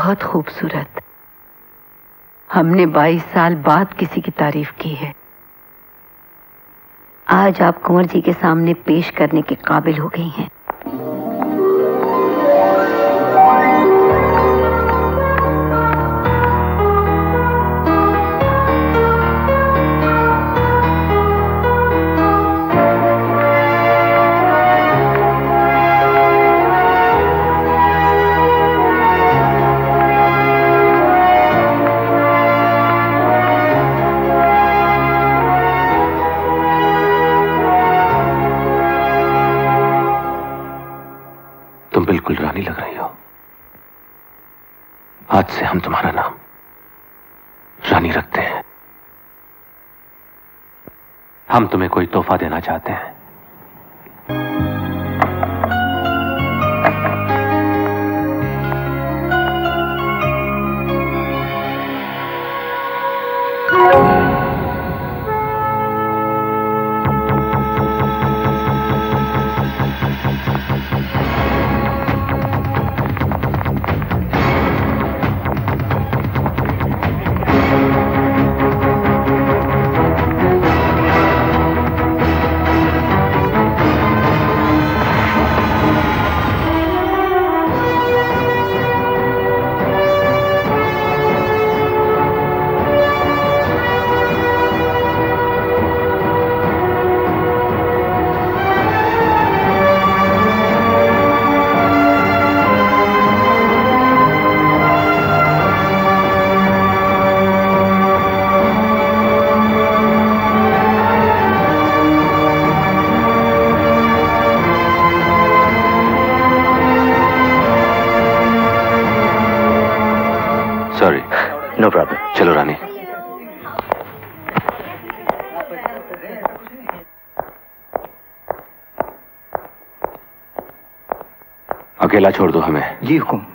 बहुत खूबसूरत। हमने 22 साल बाद किसी की तारीफ की है। आज आप कुंवर जी के सामने पेश करने के काबिल हो गई हैं। बिल्कुल रानी लग रही हो। आज से हम तुम्हारा नाम रानी रखते हैं। हम तुम्हें कोई तोहफा देना चाहते हैं। Sorry, no problem. चलो रानी। अकेला छोड़ दो हमें। जी हुकुम।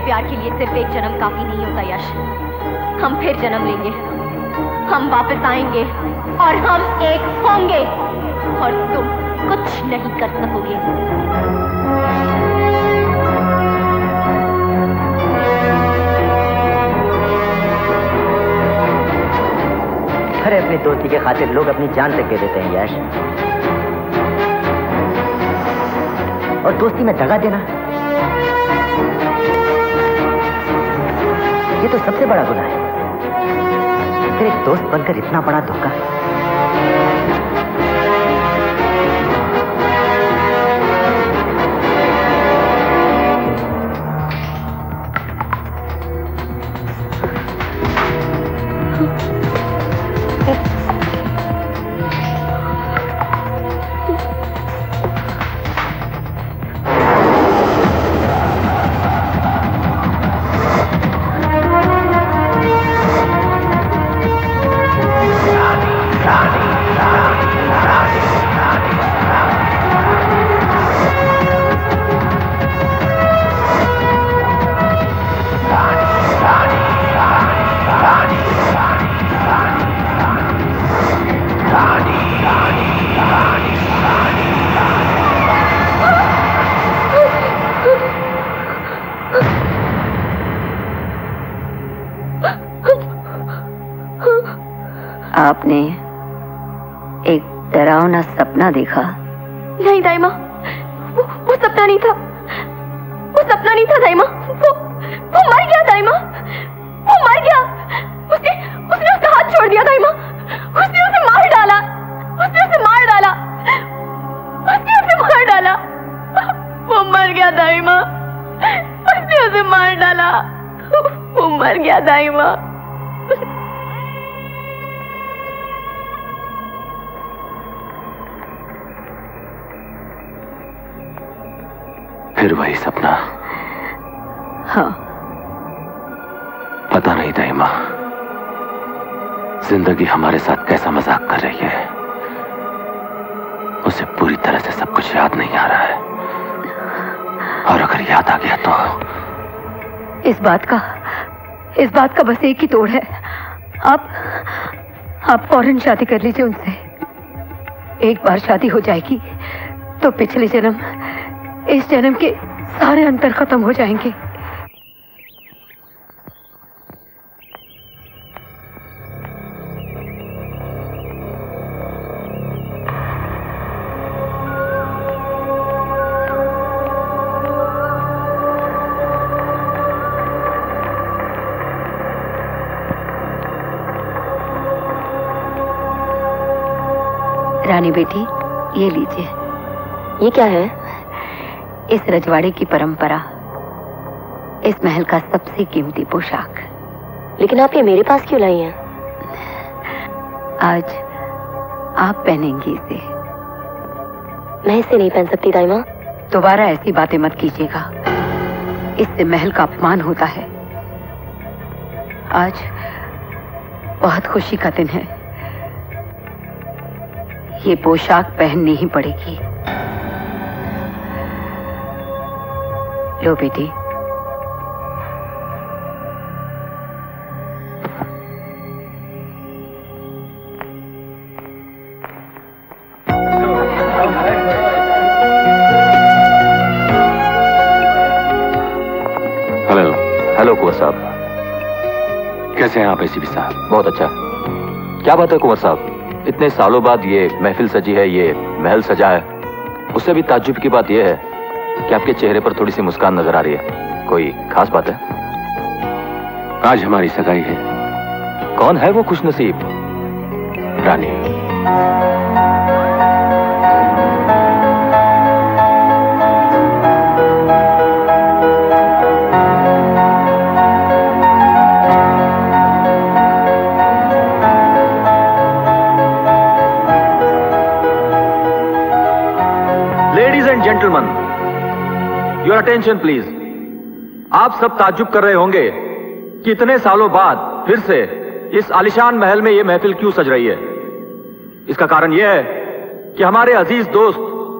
प्यार के लिए सिर्फ एक जन्म काफी नहीं होता यश। हम फिर जन्म लेंगे, हम वापस आएंगे और हम एक होंगे और तुम कुछ नहीं कर सकोगे। अरे अपनी दोस्ती के खातिर लोग अपनी जान तक दे देते हैं यश, और दोस्ती में दगा देना ये तो सबसे बड़ा गुनाह है। फिर एक दोस्त बनकर इतना बड़ा धोखा। आपने एक डरावना सपना देखा? नहीं दाइमा, सपना नहीं था, वो सपना नहीं था दाइमा, वो मर गया दाइमा, वो मर गया। उसने उसका हाथ छोड़ दिया दाइमा, उसने उसे मार डाला, उसने उसे मार डाला, उसने उसे मार डाला। वो मर गया दाइमा, उसने उसे मार डाला, वो मर गया दाइमा। फिर वही सपना? हाँ। पता नहीं दाइमा, जिंदगी हमारे साथ कैसा मजाक कर रही है। उसे पूरी तरह से सब कुछ याद नहीं आ रहा है, और अगर याद आ गया तो इस बात का बस एक ही तोड़ है। आप फौरन शादी कर लीजिए उनसे। एक बार शादी हो जाएगी तो पिछले जन्म, इस जन्म के सारे अंतर खत्म हो जाएंगे। रानी बेटी, ये लीजिए। ये क्या है? इस रजवाड़े की परंपरा, इस महल का सबसे कीमती पोशाक। लेकिन आप ये मेरे पास क्यों लाई हैं? आज आप पहनेंगी इसे। मैं इसे नहीं पहन सकती दाइमा। दोबारा ऐसी बातें मत कीजिएगा, इससे महल का अपमान होता है। आज बहुत खुशी का दिन है, ये पोशाक पहननी ही पड़ेगी। लो बेटी। हेलो कुंवर साहब, कैसे हैं आप एसीपी साहब? बहुत अच्छा। क्या बात है कुंवर साहब, इतने सालों बाद ये महफिल सजी है, ये महल सजा है। उससे भी ताज्जुब की बात यह है कि आपके चेहरे पर थोड़ी सी मुस्कान नजर आ रही है। कोई खास बात है? आज हमारी सगाई है। कौन है वो खुशनसीब? Rani. Gentleman, your attention please. आप सब ताज्जुब कर रहे होंगे कि इतने सालों बाद फिर से इस आलिशान महल में यह महफिल क्यों सज रही है। इसका कारण यह है कि हमारे अजीज दोस्त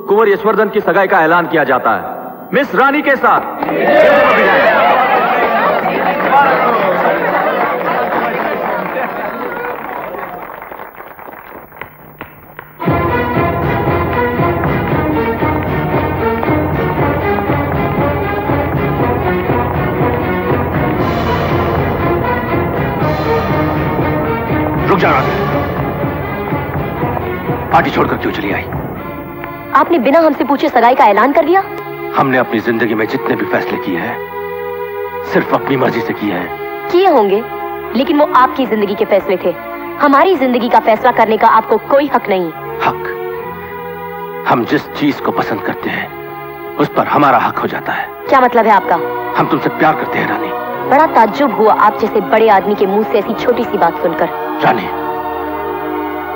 कुंवर यशवर्धन की सगाई का ऐलान किया जाता है मिस रानी के साथ। रुक जा रानी, पार्टी छोड़कर क्यों चली आई? आपने बिना हमसे पूछे सगाई का ऐलान कर दिया। हमने अपनी जिंदगी में जितने भी फैसले किए हैं सिर्फ अपनी मर्जी से किए हैं। किए होंगे, लेकिन वो आपकी जिंदगी के फैसले थे। हमारी जिंदगी का फैसला करने का आपको कोई हक नहीं। हक? हम जिस चीज को पसंद करते हैं उस पर हमारा हक हो जाता है। क्या मतलब है आपका? हम तुमसे प्यार करते हैं रानी। बड़ा ताज्जुब हुआ आप जैसे बड़े आदमी के मुंह से ऐसी छोटी सी बात सुनकर। रानी,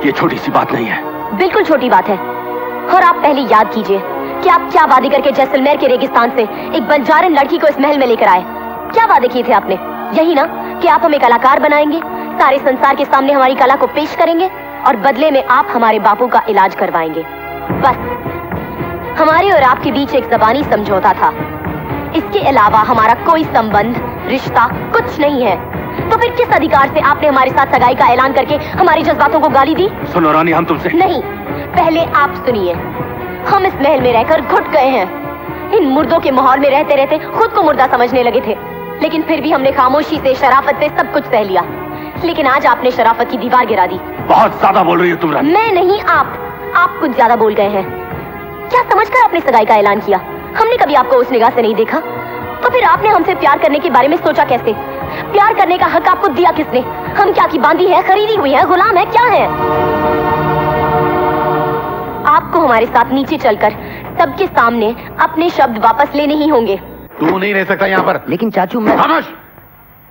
ये छोटी सी बात नहीं है। बिल्कुल छोटी बात है। और आप पहले याद कीजिए कि आप क्या वादे करके जैसलमेर के रेगिस्तान से एक बंजारन लड़की को इस महल में लेकर आए। क्या वादे किए थे आपने? यही ना कि आप हमें कलाकार बनाएंगे, सारे संसार के सामने हमारी कला को पेश करेंगे और बदले में आप हमारे बापू का इलाज करवाएंगे। बस हमारे और आपके बीच एक ज़बानी समझौता था, इसके अलावा हमारा कोई संबंध, रिश्ता कुछ नहीं है। तो फिर किस अधिकार से आपने हमारे साथ सगाई का ऐलान करके हमारी जज्बातों को गाली दी? सुनो रानी, हम तुमसे नहीं, पहले आप सुनिए। हम इस महल में रहकर घुट गए हैं। इन मुर्दों के माहौल में रहते रहते खुद को मुर्दा समझने लगे थे, लेकिन फिर भी हमने खामोशी से, शराफत से सब कुछ सह लिया। लेकिन आज आपने शराफत की दीवार गिरा दी। बहुत ज्यादा बोल रही हो तुम रानी। मैं नहीं, आप कुछ ज्यादा बोल गए हैं। क्या समझकर आपने सगाई का ऐलान किया? हमने कभी आपको उस निगाह से नहीं देखा। तो फिर आपने हमसे प्यार करने के बारे में सोचा कैसे? प्यार करने का हक आपको दिया किसने? हम क्या की बांधी है, खरीदी हुई है, गुलाम है, क्या है? आपको हमारे साथ नीचे चलकर सबके सामने अपने शब्द वापस लेने ही होंगे। तू नहीं रह सकता यहाँ पर। लेकिन चाचू मैं... खामोश!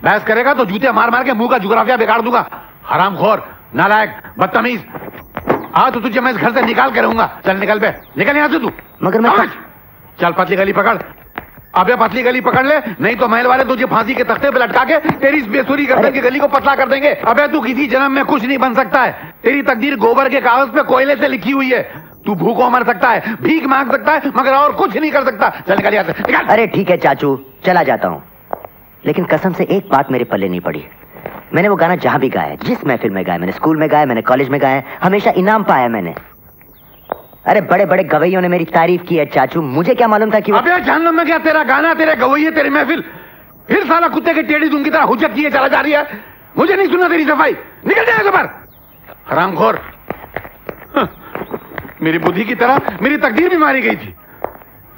बहस करेगा तो जूते मार मार के मुंह का जुगराफिया बिगाड़ दूंगा। हरामखोर, नालायक, बदतमीज। हाँ तो तुझे मैं इस घर से निकाल के रहूंगा। चल निकल बे, निकल यहाँ से तू। मगर मैं... चल पतली गली पकड़। अबे पतली गली पकड़ ले, नहीं तो महल वाले तुझे फांसी के तख्ते पे लटका के तेरी इस बेसुरी गर्दन की गली को पतला कर देंगे। अबे तू किसी जन्म में कुछ नहीं बन सकता है। तेरी तकदीर गोबर के कागज पे कोयले से लिखी हुई है। तू भूखों मर सकता है, भीख मांग सकता है, मगर और कुछ नहीं कर सकता। चल निकल यहाँ से, निकल। अरे ठीक है चाचू, चला जाता हूँ, लेकिन कसम से एक बात मेरे पल्ले नहीं पड़ी। मैंने वो गाना जहां भी गाया, जिस महफिल में गाया, मैंने स्कूल में गाया, मैंने कॉलेज में गाया, हमेशा इनाम पाया मैंने। अरे बड़े बड़े गवैयों ने मेरी तारीफ की है चाचू, मुझे क्या मालूम था कि अबे जहन्नम में क्या तेरा गाना, तेरे गवैये, तेरी महफिल, फिर साला कुत्ते के टेढ़ी दूं की तरह हुज्जत किए चला जा रही है। मुझे नहीं सुनना तेरी सफाई, निकल जाएगा पर हरामखोर। मेरी बुद्धि की तरह मेरी तकदीर भी मारी गई थी,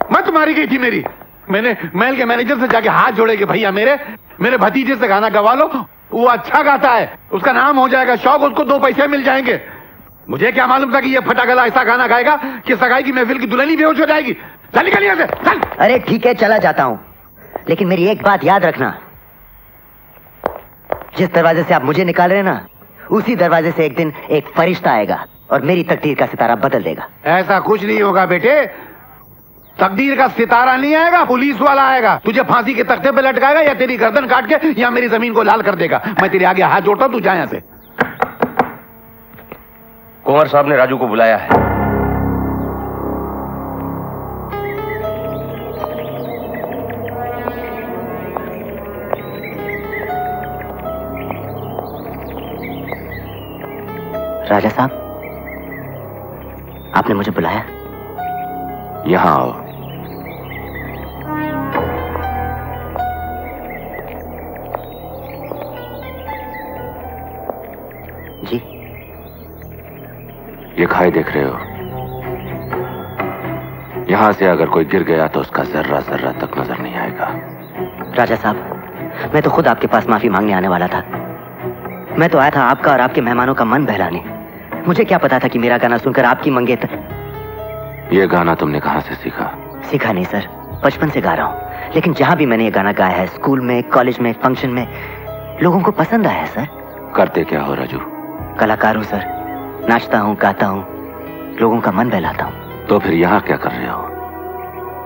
मत मारी गई थी मेरी। मैंने महल के मैनेजर से जाके हाथ जोड़े कि भैया मेरे भतीजे से गाना गवा लो, वो अच्छा गाता है, उसका नाम हो जाएगा, शौक, उसको 2 पैसे मिल जाएंगे। मुझे क्या मालूम था कि ये फटा गला ऐसा गाना गाएगा कि सगाई की महफिल की दुल्हन ही बेहोश हो जाएगी। चल निकल यहाँ से, चल। अरे ठीक है चला जाता हूँ, लेकिन मेरी एक बात याद रखना, जिस दरवाजे से आप मुझे निकाल रहे हैं ना, उसी दरवाजे से एक दिन एक फरिश्ता आएगा और मेरी तकदीर का सितारा बदल देगा। ऐसा कुछ नहीं होगा बेटे, तकदीर का सितारा नहीं आएगा, पुलिस वाला आएगा, तुझे फांसी के तख्ते पे लटकाएगा या तेरी गर्दन काट के या मेरी जमीन को लाल कर देगा। मैं तेरे आगे हाथ जोड़ता हूं, तू जा यहां से। कुंवर साहब ने राजू को बुलाया है। राजा साहब, आपने मुझे बुलाया? यहां आओ। जी। ये खाई देख रहे हो, यहां से अगर कोई गिर गया तो उसका जर्रा जर्रा तक नजर नहीं आएगा। राजा साहब, मैं तो खुद आपके पास माफी मांगने आने वाला था। मैं तो आया था आपका और आपके मेहमानों का मन बहलाने। मुझे क्या पता था कि मेरा गाना सुनकर आपकी मंगेतर। ये गाना तुमने कहां से सीखा? सीखा नहीं सर, बचपन से गा रहा हूँ, लेकिन जहां भी मैंने ये गाना गाया है, स्कूल में, कॉलेज में, फंक्शन में, लोगों को पसंद आया है सर। करते क्या हो राजू? कलाकार हूँ सर, नाचता हूँ, गाता हूँ, लोगों का मन बहलाता हूँ। तो फिर यहाँ क्या कर रहे हो?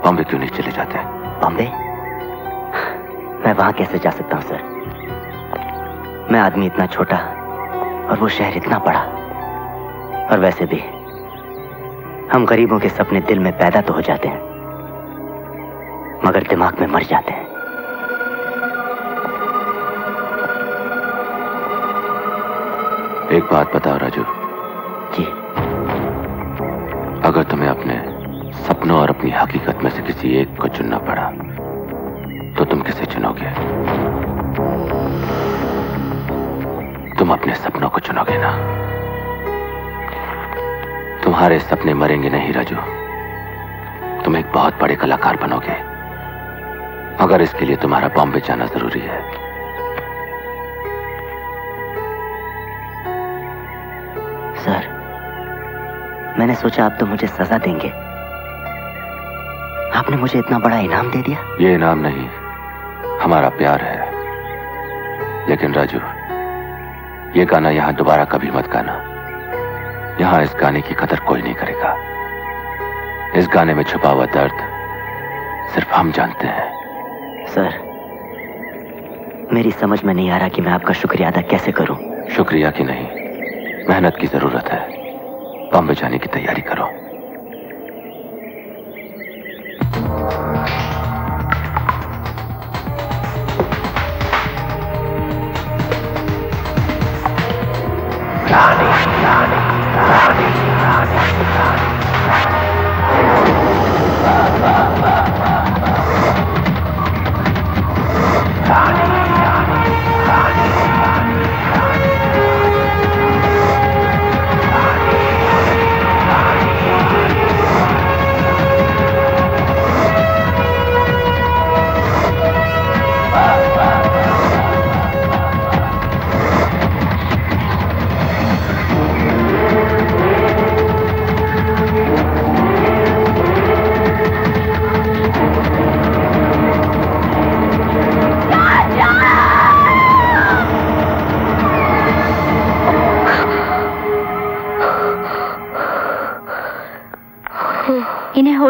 बॉम्बे क्यों नहीं चले जाते? बॉम्बे? मैं वहां कैसे जा सकता हूँ सर? मैं आदमी इतना छोटा और वो शहर इतना बड़ा। और वैसे भी हम गरीबों के सपने दिल में पैदा तो हो जाते हैं, मगर दिमाग में मर जाते हैं। एक बात बताओ राजू। जी। अगर तुम्हें अपने सपनों और अपनी हकीकत में से किसी एक को चुनना पड़ा तो तुम किसे चुनोगे? तुम अपने सपनों को चुनोगे ना? तुम्हारे सपने मरेंगे नहीं राजू, तुम एक बहुत बड़े कलाकार बनोगे, मगर इसके लिए तुम्हारा बॉम्बे जाना जरूरी है। सर, मैंने सोचा आप तो मुझे सजा देंगे, आपने मुझे इतना बड़ा इनाम दे दिया। ये इनाम नहीं, हमारा प्यार है। लेकिन राजू, ये गाना यहां दोबारा कभी मत गाना। यहां इस गाने की कदर कोई नहीं करेगा। इस गाने में छुपा हुआ दर्द सिर्फ हम जानते हैं। सर, मेरी समझ में नहीं आ रहा कि मैं आपका शुक्रिया अदा कैसे करूं। शुक्रिया की नहीं, मेहनत की जरूरत है। बॉम्बे जाने की तैयारी करो।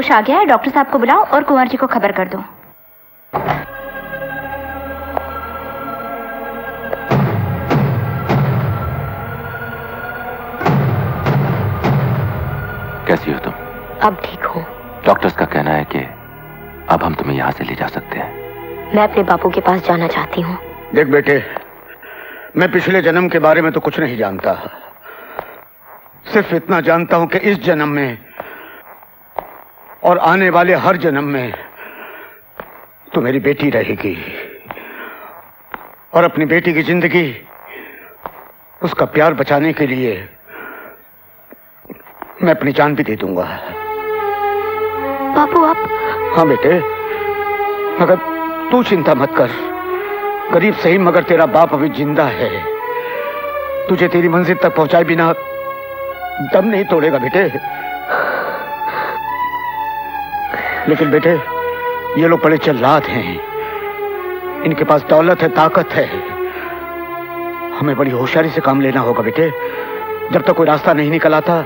होश आ गया है, डॉक्टर साहब को बुलाओ और कुंवर जी को खबर कर दो। कैसी हो तुम? अब ठीक हूँ। डॉक्टर्स का कहना है कि अब हम तुम्हें यहाँ से ले जा सकते हैं। मैं अपने बापू के पास जाना चाहती हूँ। देख बेटे, मैं पिछले जन्म के बारे में तो कुछ नहीं जानता, सिर्फ इतना जानता हूं कि इस जन्म में और आने वाले हर जन्म में तू मेरी बेटी रहेगी और अपनी बेटी की जिंदगी, उसका प्यार बचाने के लिए मैं अपनी जान भी दे दूंगा। बापू आप? हाँ बेटे, मगर तू चिंता मत कर, करीब सही मगर तेरा बाप अभी जिंदा है, तुझे तेरी मंजिल तक पहुंचाए बिना दम नहीं तोड़ेगा बेटे। लेकिन बेटे, ये लोग बड़े चल्लाक हैं, इनके पास दौलत है, ताकत है, हमें बड़ी होशियारी से काम लेना होगा बेटे। जब तक कोई रास्ता नहीं निकल आता,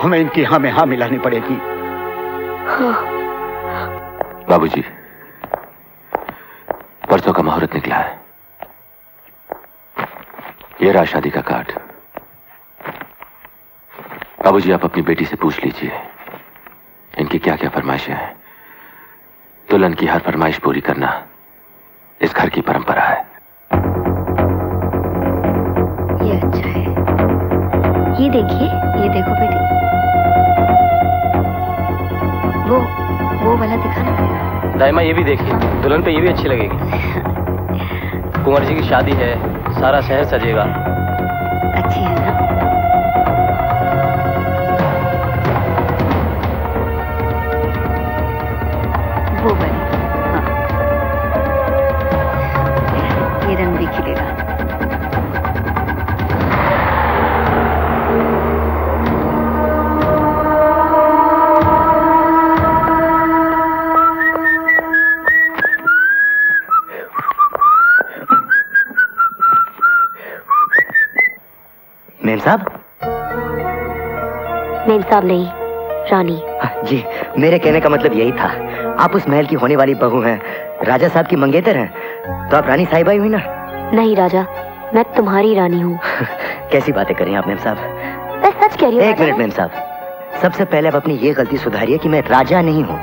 हमें इनकी हाँ में हाँ मिलानी पड़ेगी। बाबूजी, परसों का मुहूर्त निकला है, ये रहा शादी का कार्ड। बाबूजी, आप अपनी बेटी से पूछ लीजिए इनकी क्या क्या फरमाइशें हैं। दुल्हन की हर फरमाइश पूरी करना इस घर की परंपरा है। ये अच्छा है, ये देखिए, ये देखो बेटी, वो वाला दिखाना। दाइमा ये भी देखिए, दुल्हन पे ये भी अच्छी लगेगी। कुंवर जी की शादी है, सारा शहर सजेगा। अच्छी है ना? वो वाली, हाँ, ये रंग भी खिलेगा। मेम साहब? मेम साहब नहीं, रानी। जी, मेरे कहने का मतलब यही था, आप उस महल की होने वाली बहू हैं, राजा साहब की मंगेतर हैं, तो आप रानी साहिबा ही हुई ना? नहीं राजा, मैं तुम्हारी रानी हूँ। कैसी बातें कर रही हैं आप मेम साहब? मैं सच कह रही हूँ। एक मिनट मेम साहब, सबसे पहले आप अपनी ये गलती सुधारिए कि मैं राजा नहीं हूँ,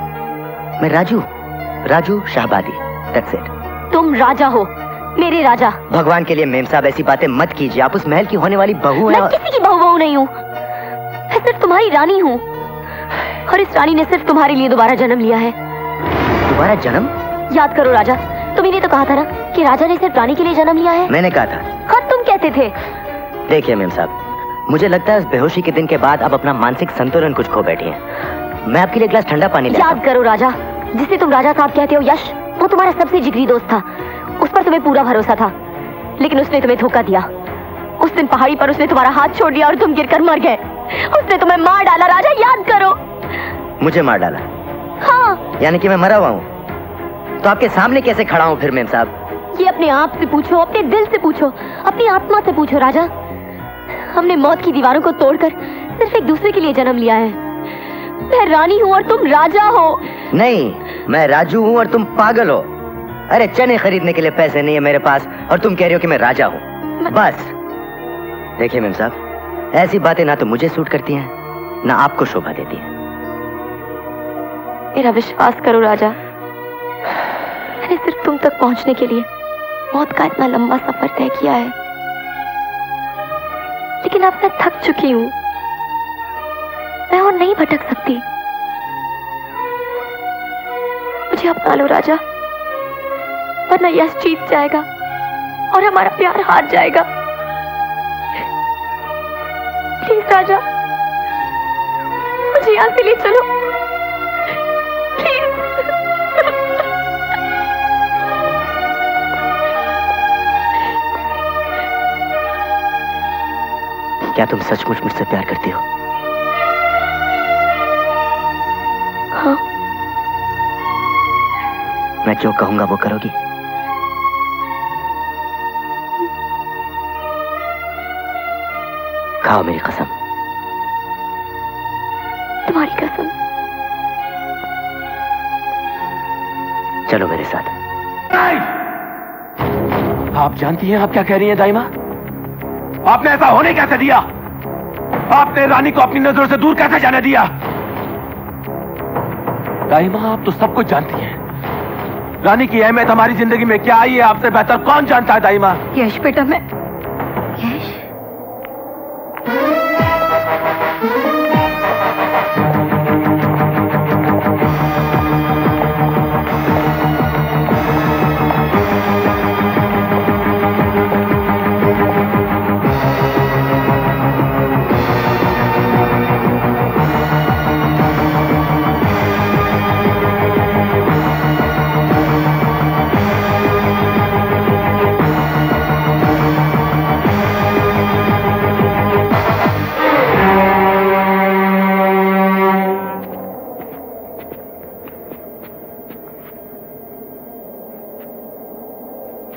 मैं राजू शाहबादी। That's it. तुम राजा हो, मेरे राजा। भगवान के लिए मेम साहब ऐसी बातें मत कीजिए, आप उस महल की होने वाली बहू हैं। मैं किसी की बहू नहीं हूँ, मैं सिर्फ तुम्हारी रानी हूँ, और इस रानी ने सिर्फ तुम्हारे लिए दोबारा जन्म लिया है। दोबारा जन्म? याद करो राजा, तुम्ही ने तो कहा था ना कि राजा ने सिर्फ रानी के लिए जन्म लिया है। मैंने कहा था। हाँ, तुम कहते थे। देखिए मेम साहब, मुझे लगता है इस बेहोशी के दिन के बाद आप अपना मानसिक संतुलन कुछ खो बैठी हैं। मैं आपके लिए एक गिलास ठंडा पानी ले। याद करो राजा, जिसे तुम राजा साहब कहते हो, यश, वो तुम्हारा सबसे जिगरी दोस्त था, उस पर तुम्हें पूरा भरोसा था, लेकिन उसने तुम्हें धोखा दिया। उस दिन पहाड़ी पर उसने तुम्हारा हाथ छोड़ दिया और तुम गिरकर मर गए। उसने तुम्हें मार डाला राजा, याद करो। मुझे मार डाला? हाँ। यानी कि मैं मरा हुआ हूँ? तो आपके सामने कैसे खड़ा हूँ फिर मेम साहब? ये अपने आप से पूछो, अपने दिल से पूछो, अपनी आत्मा से पूछो राजा। हमने मौत की दीवारों को तोड़कर सिर्फ एक दूसरे के लिए जन्म लिया है। मैं रानी हूँ और तुम राजा हो। नहीं, मैं राजू हूँ और तुम पागल हो। अरे चने खरीदने के लिए पैसे नहीं है मेरे पास और तुम कह रही हो कि मैं राजा हूँ। बस देखिए मेम साहब, ऐसी बातें ना तो मुझे सूट करती हैं, ना आपको शोभा देती हैं। मेरा विश्वास करो राजा, मैंने सिर्फ तुम तक पहुंचने के लिए मौत का इतना लंबा सफर तय किया है, लेकिन अब मैं थक चुकी हूँ, मैं और नहीं भटक सकती। मुझे अपना लो राजा, वरना यश जीत जाएगा और हमारा प्यार हार जाएगा। प्लीज राजा, मुझे यहाँ से ले चलो, प्लीज। क्या तुम सचमुच मुझसे प्यार करती हो? हाँ। मैं जो कहूंगा वो करोगी? खाओ मेरी कसम। तुम्हारी कसम। चलो मेरे साथ। आप जानती हैं आप क्या कह रही हैं दाइमा? आपने ऐसा होने कैसे दिया? आपने रानी को अपनी नजरों से दूर कैसे जाने दिया? दाइमा, आप तो सब कुछ जानती हैं। रानी की अहमियत हमारी जिंदगी में क्या आई है आपसे बेहतर कौन जानता है दाइमा? यश बेटा, मैं यश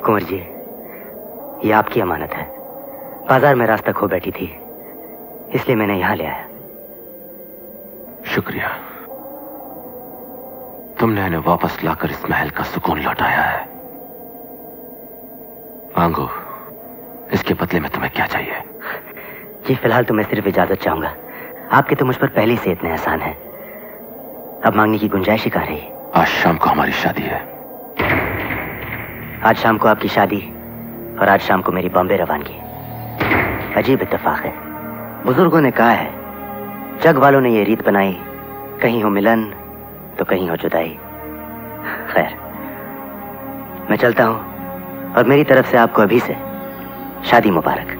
कुंवर जी, ये आपकी अमानत है। बाजार में रास्ता खो बैठी थी, इसलिए मैंने यहां ले आया। शुक्रिया, तुमने इन्हें वापस लाकर इस महल का सुकून लौटाया है। मांगो, इसके बदले में तुम्हें क्या चाहिए? जी फिलहाल तो मैं सिर्फ इजाजत चाहूंगा। आपके तो मुझ पर पहले से इतने एहसान हैं, अब मांगने की गुंजाइश ही कहाँ रही। आज शाम को हमारी शादी है। आज शाम को आपकी शादी और आज शाम को मेरी बॉम्बे रवानगी। अजीब इत्तेफाक है। बुजुर्गों ने कहा है, जग वालों ने ये रीत बनाई, कहीं हो मिलन तो कहीं हो जुदाई। खैर, मैं चलता हूं और मेरी तरफ से आपको अभी से शादी मुबारक।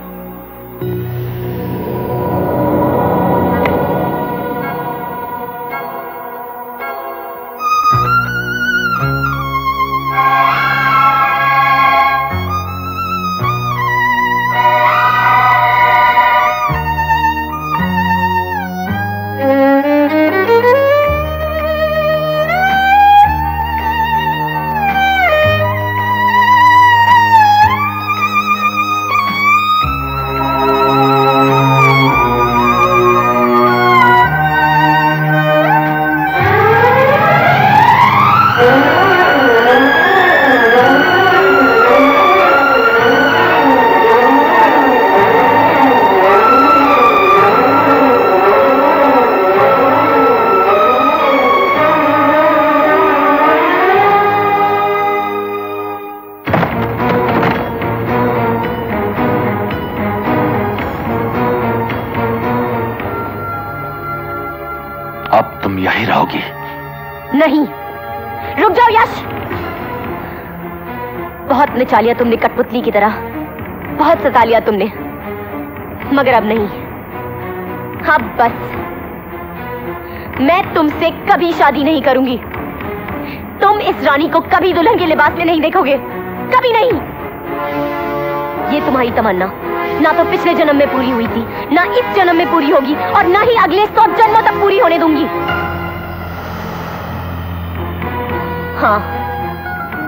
नहीं, रुक जाओ यश। बहुत नचा लिया तुमने कठपुतली की तरह, बहुत सता लिया तुमने, मगर अब नहीं। अब बस, मैं तुमसे कभी शादी नहीं करूंगी। तुम इस रानी को कभी दुल्हन के लिबास में नहीं देखोगे, कभी नहीं। ये तुम्हारी तमन्ना ना तो पिछले जन्म में पूरी हुई थी, ना इस जन्म में पूरी होगी, और ना ही अगले 100 जन्मों तक पूरी होने दूंगी। हाँ,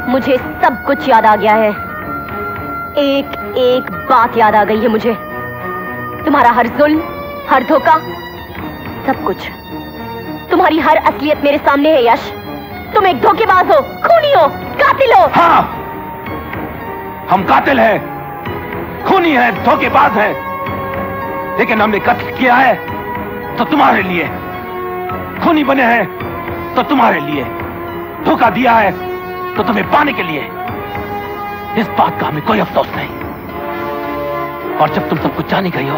मुझे सब कुछ याद आ गया है। एक एक बात याद आ गई है मुझे। तुम्हारा हर जुल्म, हर धोखा, सब कुछ, तुम्हारी हर असलियत मेरे सामने है यश। तुम एक धोखेबाज हो, खूनी हो, कातिल हो। हाँ, हम कातिल हैं, खूनी हैं, धोखेबाज हैं, लेकिन हमने कत्ल किया है तो तुम्हारे लिए, खूनी बने हैं तो तुम्हारे लिए, धोखा दिया है तो तुम्हें पाने के लिए। इस बात का हमें कोई अफसोस नहीं। और जब तुम सब कुछ जान गई हो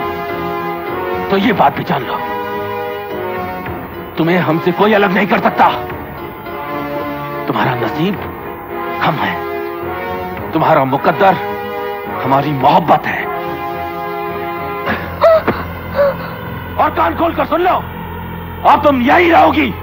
तो ये बात भी जान लो, तुम्हें हमसे कोई अलग नहीं कर सकता। तुम्हारा नसीब हम हैं, तुम्हारा मुकद्दर हमारी मोहब्बत है। और कान खोल कर सुन लो, अब तुम यही रहोगी।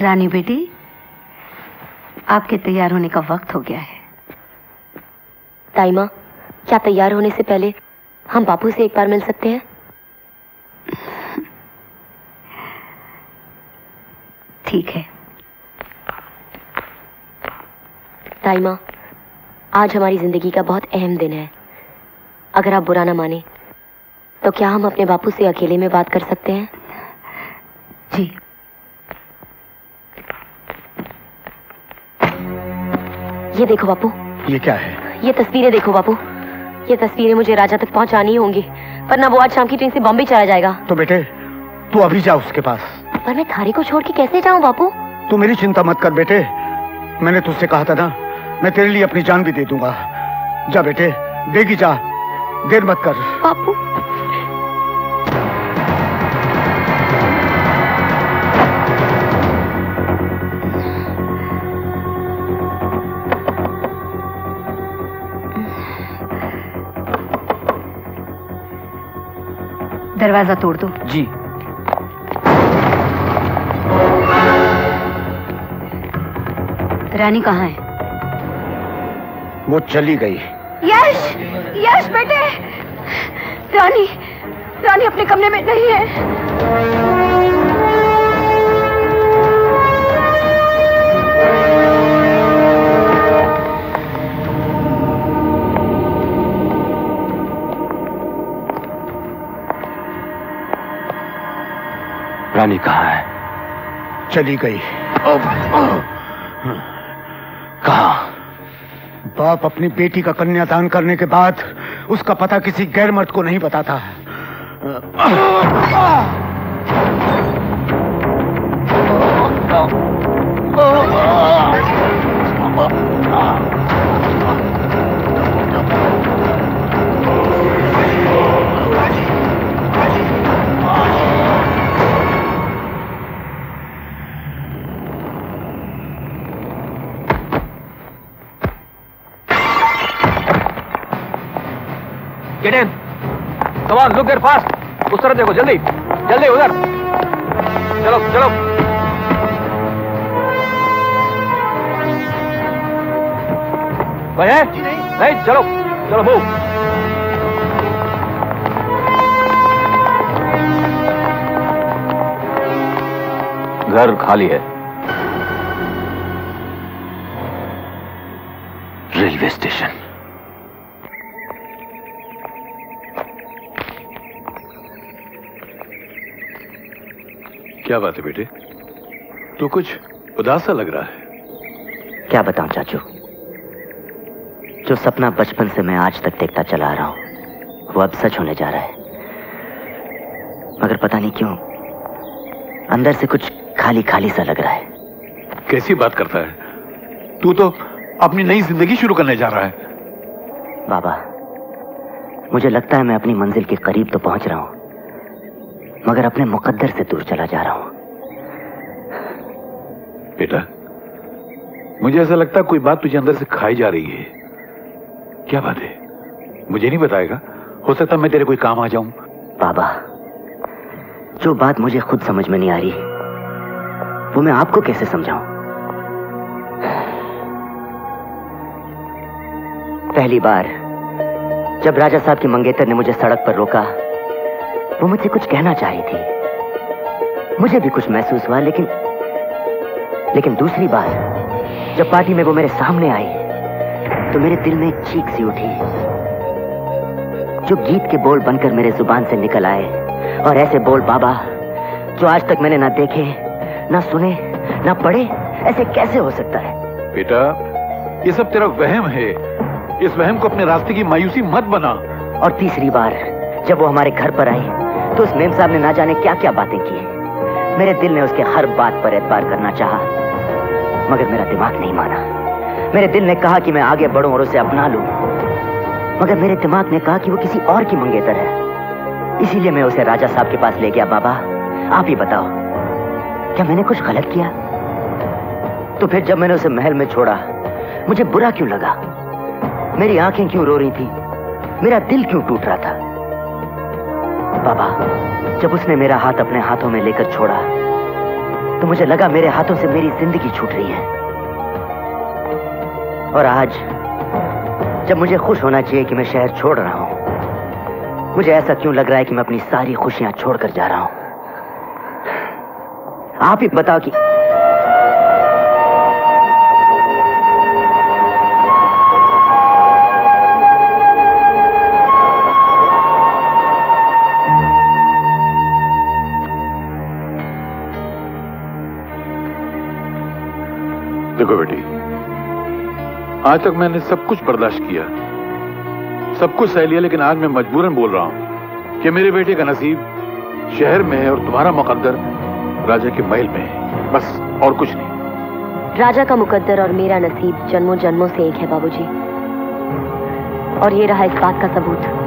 रानी बेटी, आपके तैयार होने का वक्त हो गया है। ताई माँ, क्या तैयार होने से पहले हम बापू से एक बार मिल सकते हैं? ठीक है। ताई माँ, आज हमारी जिंदगी का बहुत अहम दिन है। अगर आप बुरा ना माने तो क्या हम अपने बापू से अकेले में बात कर सकते हैं? जी। ये देखो बापू। ये क्या है? ये तस्वीरें देखो बापू। ये तस्वीरें मुझे राजा तक पहुंचानी होंगी, वरना वो आज शाम की ट्रेन से बॉम्बे चला जाएगा। तो बेटे तू अभी जा उसके पास। पर मैं थारी को छोड़ के कैसे जाऊं बापू? तू मेरी चिंता मत कर बेटे, मैंने तुझसे कहा था ना, मैं तेरे लिए अपनी जान भी दे दूंगा। जा बेटे, देगी जा, देर मत कर। बापू। दरवाजा तोड़ दो। जी। रानी कहाँ है? वो चली गई। यश, यश बेटे, रानी, रानी अपने कमरे में नहीं है। रानी कहाँ है? चली गई। कहाँ? बाप अपनी बेटी का कन्यादान करने के बाद उसका पता किसी गैर मर्द को नहीं बताता। Get in. Come on, look there fast. उस तरफ देखो, जल्दी, जल्दी उधर। चलो, चलो। कोई है? नहीं, चलो, चलो मूव। घर खाली है। Railway station. क्या बात है बेटे, तू कुछ उदास सा लग रहा है। क्या बताऊं चाचू, जो सपना बचपन से मैं आज तक देखता चला आ रहा हूं वो अब सच होने जा रहा है। मगर पता नहीं क्यों अंदर से कुछ खाली खाली सा लग रहा है। कैसी बात करता है, तू तो अपनी नई जिंदगी शुरू करने जा रहा है। बाबा, मुझे लगता है मैं अपनी मंजिल के करीब तो पहुंच रहा हूं, मगर अपने मुकद्दर से दूर चला जा रहा हूं। बेटा, मुझे ऐसा लगता है कोई बात तुझे अंदर से खाई जा रही है। क्या बात है, मुझे नहीं बताएगा? हो सकता मैं तेरे कोई काम आ जाऊं। बाबा, जो बात मुझे खुद समझ में नहीं आ रही वो मैं आपको कैसे समझाऊं? पहली बार जब राजा साहब की मंगेतर ने मुझे सड़क पर रोका, वो मुझसे कुछ कहना चाह रही थी, मुझे भी कुछ महसूस हुआ। लेकिन दूसरी बार जब पार्टी में वो मेरे सामने आई तो मेरे दिल में एक चीख सी उठी जो गीत के बोल बनकर मेरे जुबान से निकल आए। और ऐसे बोल बाबा जो आज तक मैंने ना देखे, ना सुने, ना पढ़े, ऐसे कैसे हो सकता है? बेटा, ये सब तेरा वहम है। इस वहम को अपने रास्ते की मायूसी मत बना। और तीसरी बार जब वो हमारे घर पर आई तो उस मेम साहब ने ना जाने क्या क्या बातें की। मेरे दिल ने उसके हर बात पर एतबार करना चाहा, मगर मेरा दिमाग नहीं माना। मेरे दिल ने कहा कि मैं आगे बढ़ूं और उसे अपना लूं, मगर मेरे दिमाग ने कहा कि वो किसी और की मंगेतर है। इसीलिए मैं उसे राजा साहब के पास ले गया। बाबा, आप ही बताओ, क्या मैंने कुछ गलत किया? तो फिर जब मैंने उसे महल में छोड़ा मुझे बुरा क्यों लगा? मेरी आंखें क्यों रो रही थी? मेरा दिल क्यों टूट रहा था? बाबा, जब उसने मेरा हाथ अपने हाथों में लेकर छोड़ा तो मुझे लगा मेरे हाथों से मेरी जिंदगी छूट रही है। और आज जब मुझे खुश होना चाहिए कि मैं शहर छोड़ रहा हूं, मुझे ऐसा क्यों लग रहा है कि मैं अपनी सारी खुशियां छोड़कर जा रहा हूं? आप ही बताओ कि देखो बेटी, आज तक मैंने सब कुछ बर्दाश्त किया, सब कुछ सह लिया, लेकिन आज मैं मजबूरन बोल रहा हूं कि मेरे बेटे का नसीब शहर में है और तुम्हारा मुकद्दर राजा के महल में है, बस और कुछ नहीं। राजा का मुकद्दर और मेरा नसीब जन्मों जन्मों से एक है बाबूजी, और ये रहा इस बात का सबूत।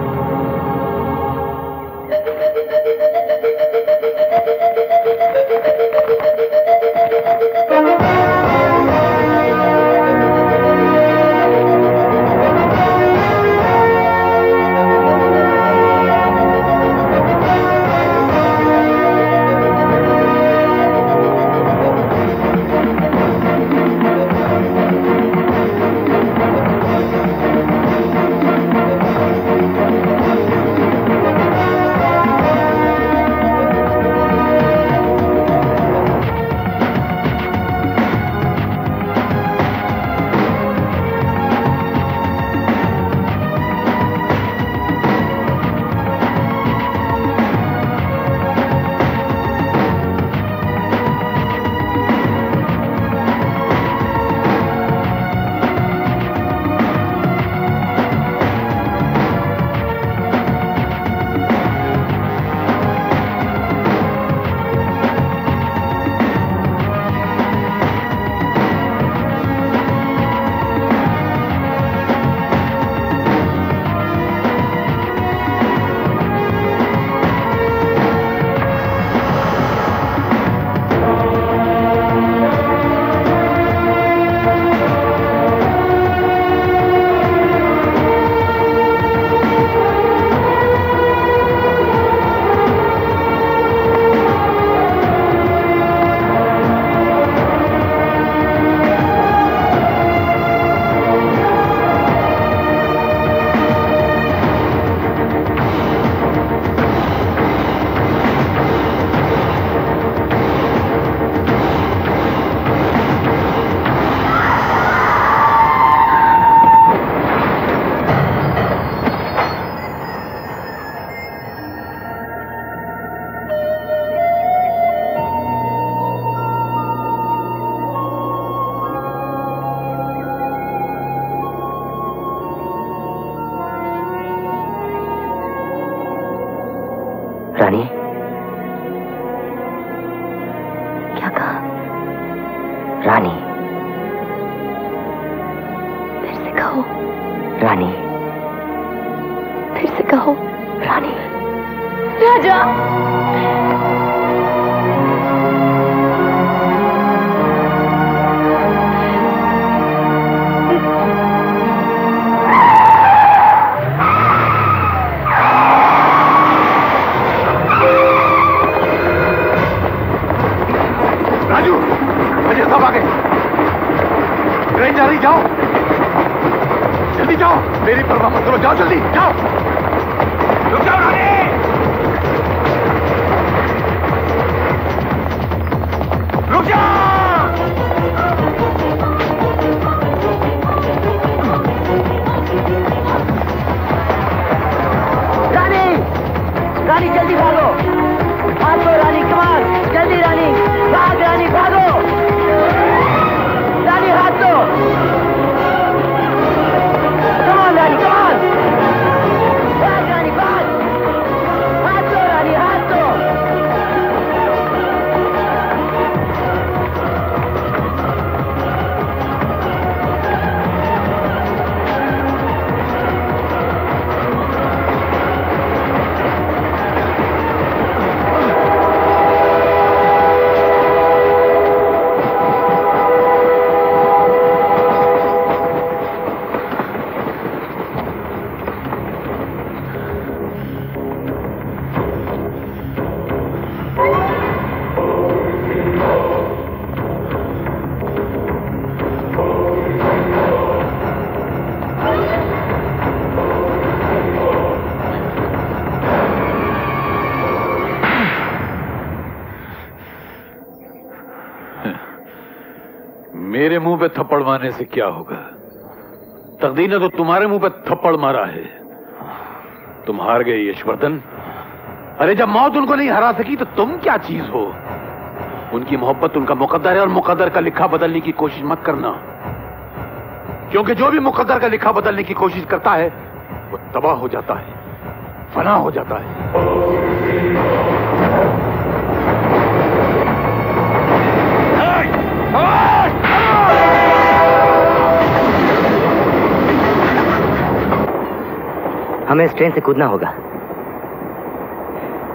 रानी, क्या कहा? रानी, फिर से कहो। रानी, फिर से कहो। रानी, राजा। राजू, मुझे सब आ गए। ट्रेन जा रही, जाओ जल्दी जाओ, मेरी परवाह मत करो, जाओ जल्दी जाओ। रुक जाओ रानी, रुक जाओ। रानी, रानी जल्दी भागो, भागो रानी, कमाल, जल्दी रानी, भाग रानी, भागो रानी, हाथ दो, कमाल रानी, कमाल, भाग रानी, भाग, हाथ दो रानी, हाथ दो। मेरे मुंह पे थप्पड़ मारने से क्या होगा? तकदीर ने तो तुम्हारे मुंह पे थप्पड़ मारा है। तुम हार गए यशवर्धन। अरे जब मौत उनको नहीं हरा सकी तो तुम क्या चीज हो? उनकी मोहब्बत उनका मुकद्दर है और मुकद्दर का लिखा बदलने की कोशिश मत करना, क्योंकि जो भी मुकद्दर का लिखा बदलने की कोशिश करता है वो तबाह हो जाता है, फना हो जाता है। हमें इस ट्रेन से कूदना होगा।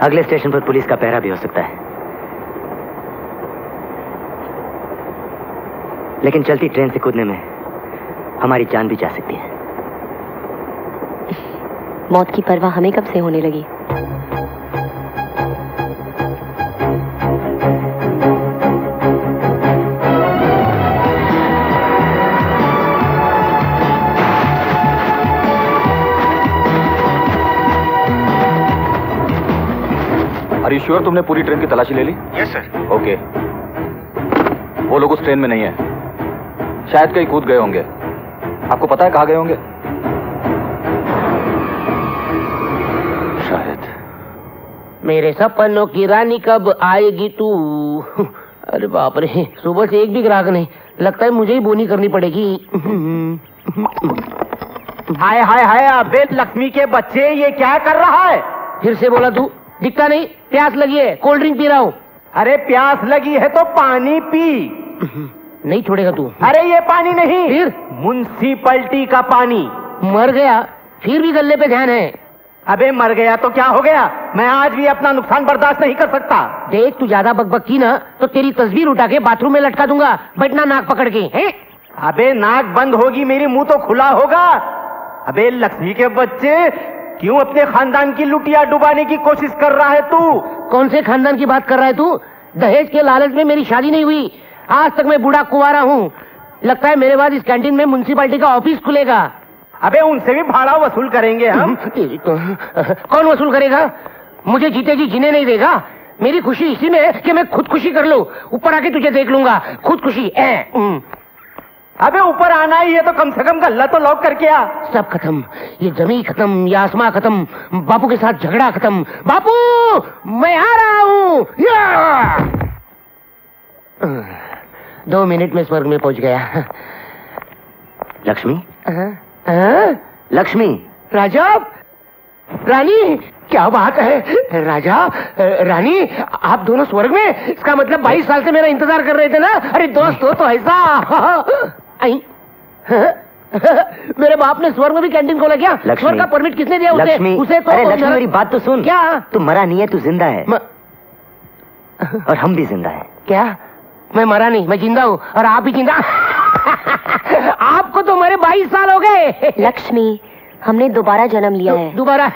अगले स्टेशन पर पुलिस का पहरा भी हो सकता है, लेकिन चलती ट्रेन से कूदने में हमारी जान भी जा सकती है। मौत की परवाह हमें कब से होने लगी? Are you sure तुमने पूरी ट्रेन की तलाशी ले ली? Yes sir. ओके। वो लोग उस ट्रेन में नहीं है, शायद कहीं कूद गए होंगे। आपको पता है कहाँ गए होंगे? शायद। मेरे सपनों की रानी कब आएगी तू? अरे बाप रे, सुबह से एक भी ग्राहक नहीं। लगता है मुझे ही बोनी करनी पड़ेगी। हाय हाय हाय, अबे लक्ष्मी के बच्चे, ये क्या कर रहा है? फिर से बोला तू? दिखता नहीं? प्यास लगी है, कोल्ड ड्रिंक पी रहा हूँ। अरे प्यास लगी है तो पानी पी। नहीं छोड़ेगा तू? अरे ये पानी नहीं, फिर म्युनिसिपैलिटी का पानी। मर गया फिर भी गले पे ध्यान है। अबे मर गया तो क्या हो गया? मैं आज भी अपना नुकसान बर्दाश्त नहीं कर सकता। देख तू ज्यादा बकबक की ना तो तेरी तस्वीर उठा के बाथरूम में लटका दूंगा, बैठना नाक पकड़ के। हैं? अबे नाक बंद होगी, मेरी मुंह तो खुला होगा। अबे लक्ष्मी के बच्चे, क्यों अपने खानदान की लुटिया डुबाने की कोशिश कर रहा है तू? कौन से खानदान की बात कर रहा है तू? दहेज के लालच में मेरी शादी नहीं हुई, आज तक मैं बूढ़ा कुंवारा हूँ। लगता है मेरे बाद इस कैंटीन में म्युनिसिपैलिटी का ऑफिस खुलेगा। अबे उनसे भी भाड़ा वसूल करेंगे हम। कौन वसूल करेगा? मुझे जीते जी जीने नहीं देगा। मेरी खुशी इसी में है कि मैं खुदकुशी कर लूं, ऊपर आके तुझे देख लूंगा। खुदकुशी। अबे ऊपर आना ही है तो कम से कम गल्ला तो लॉक करके आ। सब खत्म, ये जमी खत्म, ये आसमां खत्म, बापू के साथ झगड़ा खत्म। बापू मैं आ रहा हूँ। 2 मिनट में स्वर्ग में पहुंच गया। लक्ष्मी? लक्ष्मी? राजा? रानी? क्या बात है राजा, रानी आप दोनों स्वर्ग में? इसका मतलब 22 साल से मेरा इंतजार कर रहे थे ना? अरे दोस्त हो तो ऐसा। मेरे बाप ने स्वर्ग में भी कैंटीन खोला क्या? स्वर्ग का परमिट किसने दिया उसे? लक्ष्मी, उसे तो अरे लक्ष्मी मेरी बात तो सुन। क्या? तू मरा नहीं है, तू जिंदा है। और हम भी जिंदा है। क्या? मैं मरा नहीं, मैं जिंदा हूँ और आप भी जिंदा। आपको तो मरे 22 साल हो गए। लक्ष्मी, हमने दोबारा जन्म लिया है। दोबारा?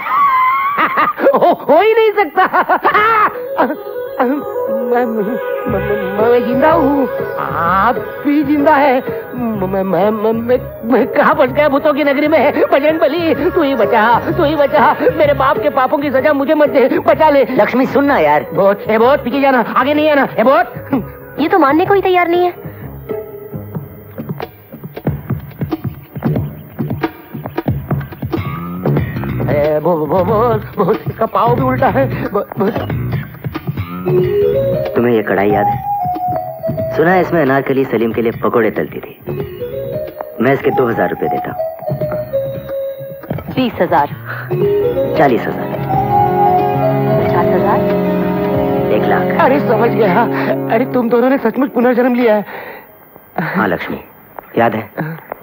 हो ही नहीं सकता। मैं जिंदा हूँ, आप भी जिंदा है। मैं कहाँ फंस गया भूतों की नगरी में? बजरंग बली तू ही बचा, तू ही बचा। मेरे बाप के पापों की सजा मुझे मत दे, बचा ले। लक्ष्मी सुनना यार। बहुत पीछे जाना, आगे नहीं आना। बहुत ये तो मानने को ही तैयार नहीं है। बहुत इसका पाँव भी उल्टा है। तुम्हें ये कढ़ाई याद है? सुना है इसमें अनारकली सलीम के लिए पकोड़े तलती थी। मैं इसके 2000 रुपए देता हूँ। 20,000, 40,000, 50,000, 1 लाख। अरे समझ गया। अरे तुम दोनों ने सचमुच पुनर्जन्म लिया है। हाँ लक्ष्मी, याद है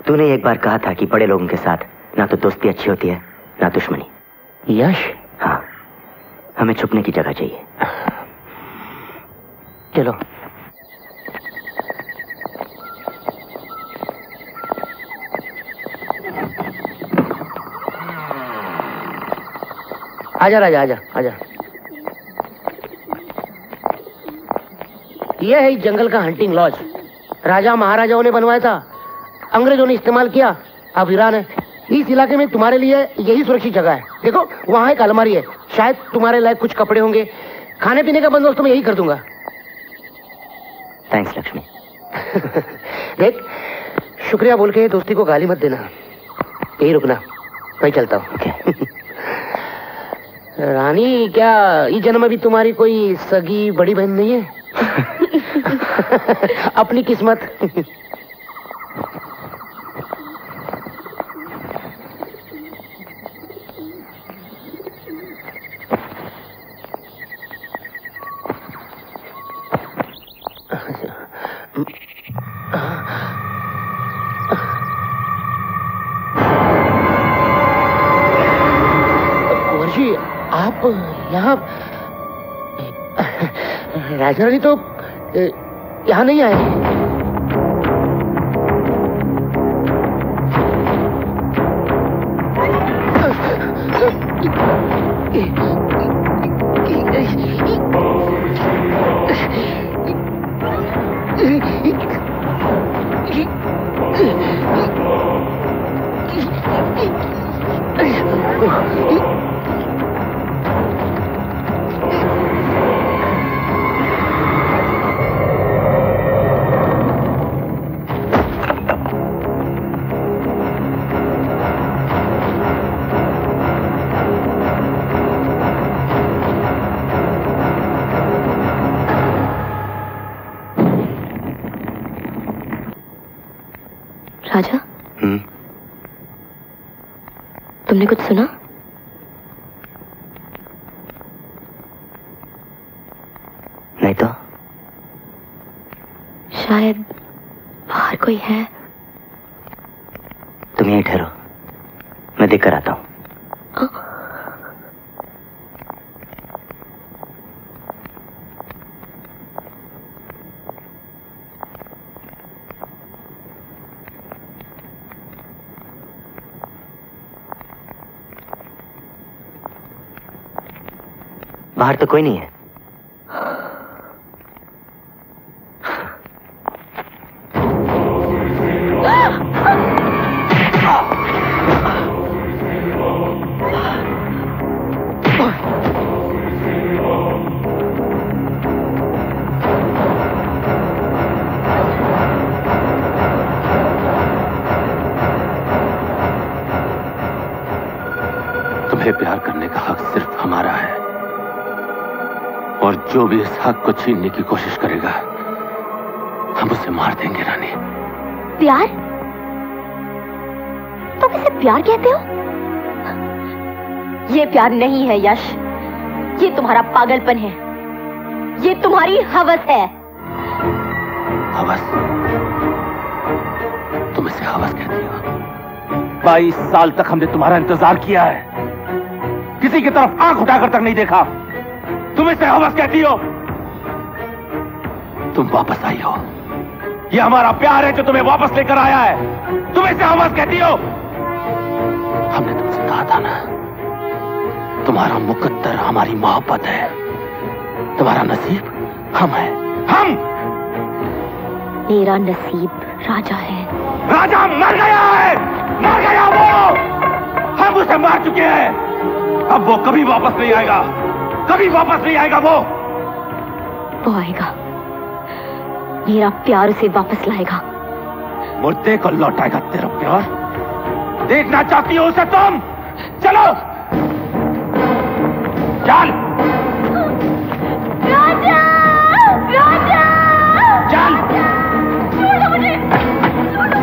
तूने एक बार कहा था कि बड़े लोगों के साथ ना तो दोस्ती अच्छी होती है ना दुश्मनी। यश? हाँ, हमें छुपने की जगह चाहिए। चलो। आजा राजा, आजा आजा। यह है इस जंगल का हंटिंग लॉज। राजा महाराजाओं ने बनवाया था, अंग्रेजों ने इस्तेमाल किया, अब वीरान है। इस इलाके में तुम्हारे लिए यही सुरक्षित जगह है। देखो वहाँ एक अलमारी है, शायद तुम्हारे लायक कुछ कपड़े होंगे। खाने पीने का बंदोबस्त मैं यही कर दूंगा। थैंक्स लक्ष्मी। देख, शुक्रिया बोल के दोस्ती को गाली मत देना, यही रुकना, मैं चलता हूँ। रानी, क्या इस जन्म में भी तुम्हारी कोई सगी बड़ी बहन नहीं है? अपनी किस्मत। कुंवर जी, आप यहाँ? राजा रानी तो यहाँ नहीं आए। राजा, तुमने कुछ सुना? नहीं तो। शायद बाहर कोई है। तुम यहीं ठहरो, मैं देख कर आता हूँ। बाहर तो कोई नहीं है। तुम्हें प्यार करने का हक सिर्फ हमारा है, और जो भी इस हक को छीनने की कोशिश करेगा हम उसे मार देंगे। रानी, प्यार? तुम इसे प्यार कहते हो? ये प्यार नहीं है यश, ये तुम्हारा पागलपन है, ये तुम्हारी हवस है। हवस? तुम इसे हवस कहती हो? 22 साल तक हमने तुम्हारा इंतजार किया है, किसी की तरफ आंख उठाकर तक नहीं देखा, तुम इसे हवस कहती हो? तुम वापस आई हो। ये हमारा प्यार है जो तुम्हें वापस लेकर आया है, तुम इसे हवस कहती हो? हमने तुमसे कहा था ना, तुम्हारा मुकद्दर हमारी मोहब्बत है, तुम्हारा नसीब हम है। हम? मेरा नसीब राजा है। राजा मर गया है, मर गया वो, हम उसे मार चुके हैं, अब वो कभी वापस नहीं आएगा, कभी वापस नहीं आएगा। वो आएगा, मेरा प्यार उसे वापस लाएगा। मुर्दे को लौटाएगा तेरा प्यार, देखना चाहती हो उसे तुम? चलो चल। राजा, राजा, चल। छोड़ो मुझे, छोड़ो।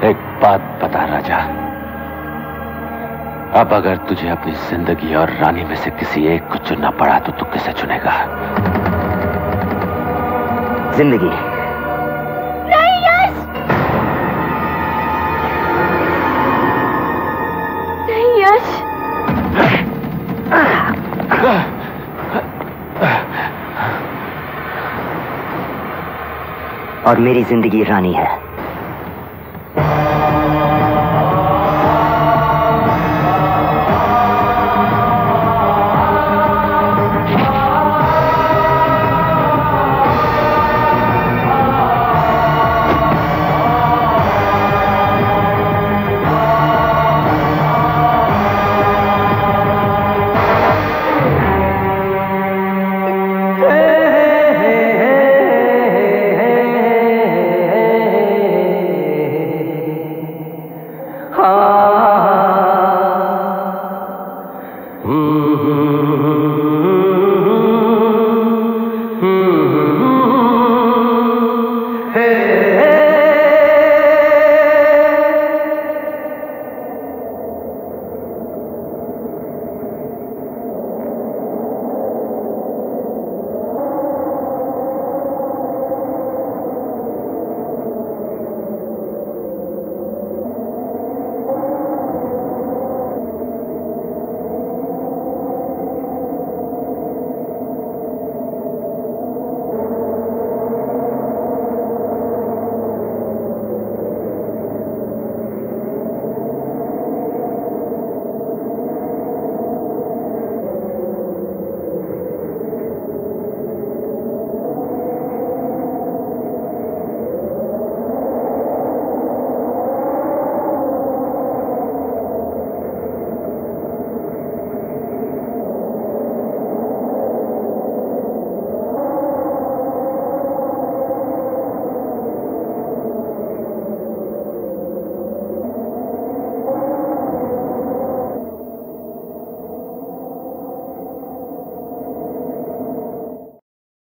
एक बात बता राजा, अब अगर तुझे अपनी जिंदगी और रानी में से किसी एक को चुनना पड़ा तो तू किसे चुनेगा? जिंदगी। नहीं यश, नहीं यश। और मेरी जिंदगी रानी है। हाँ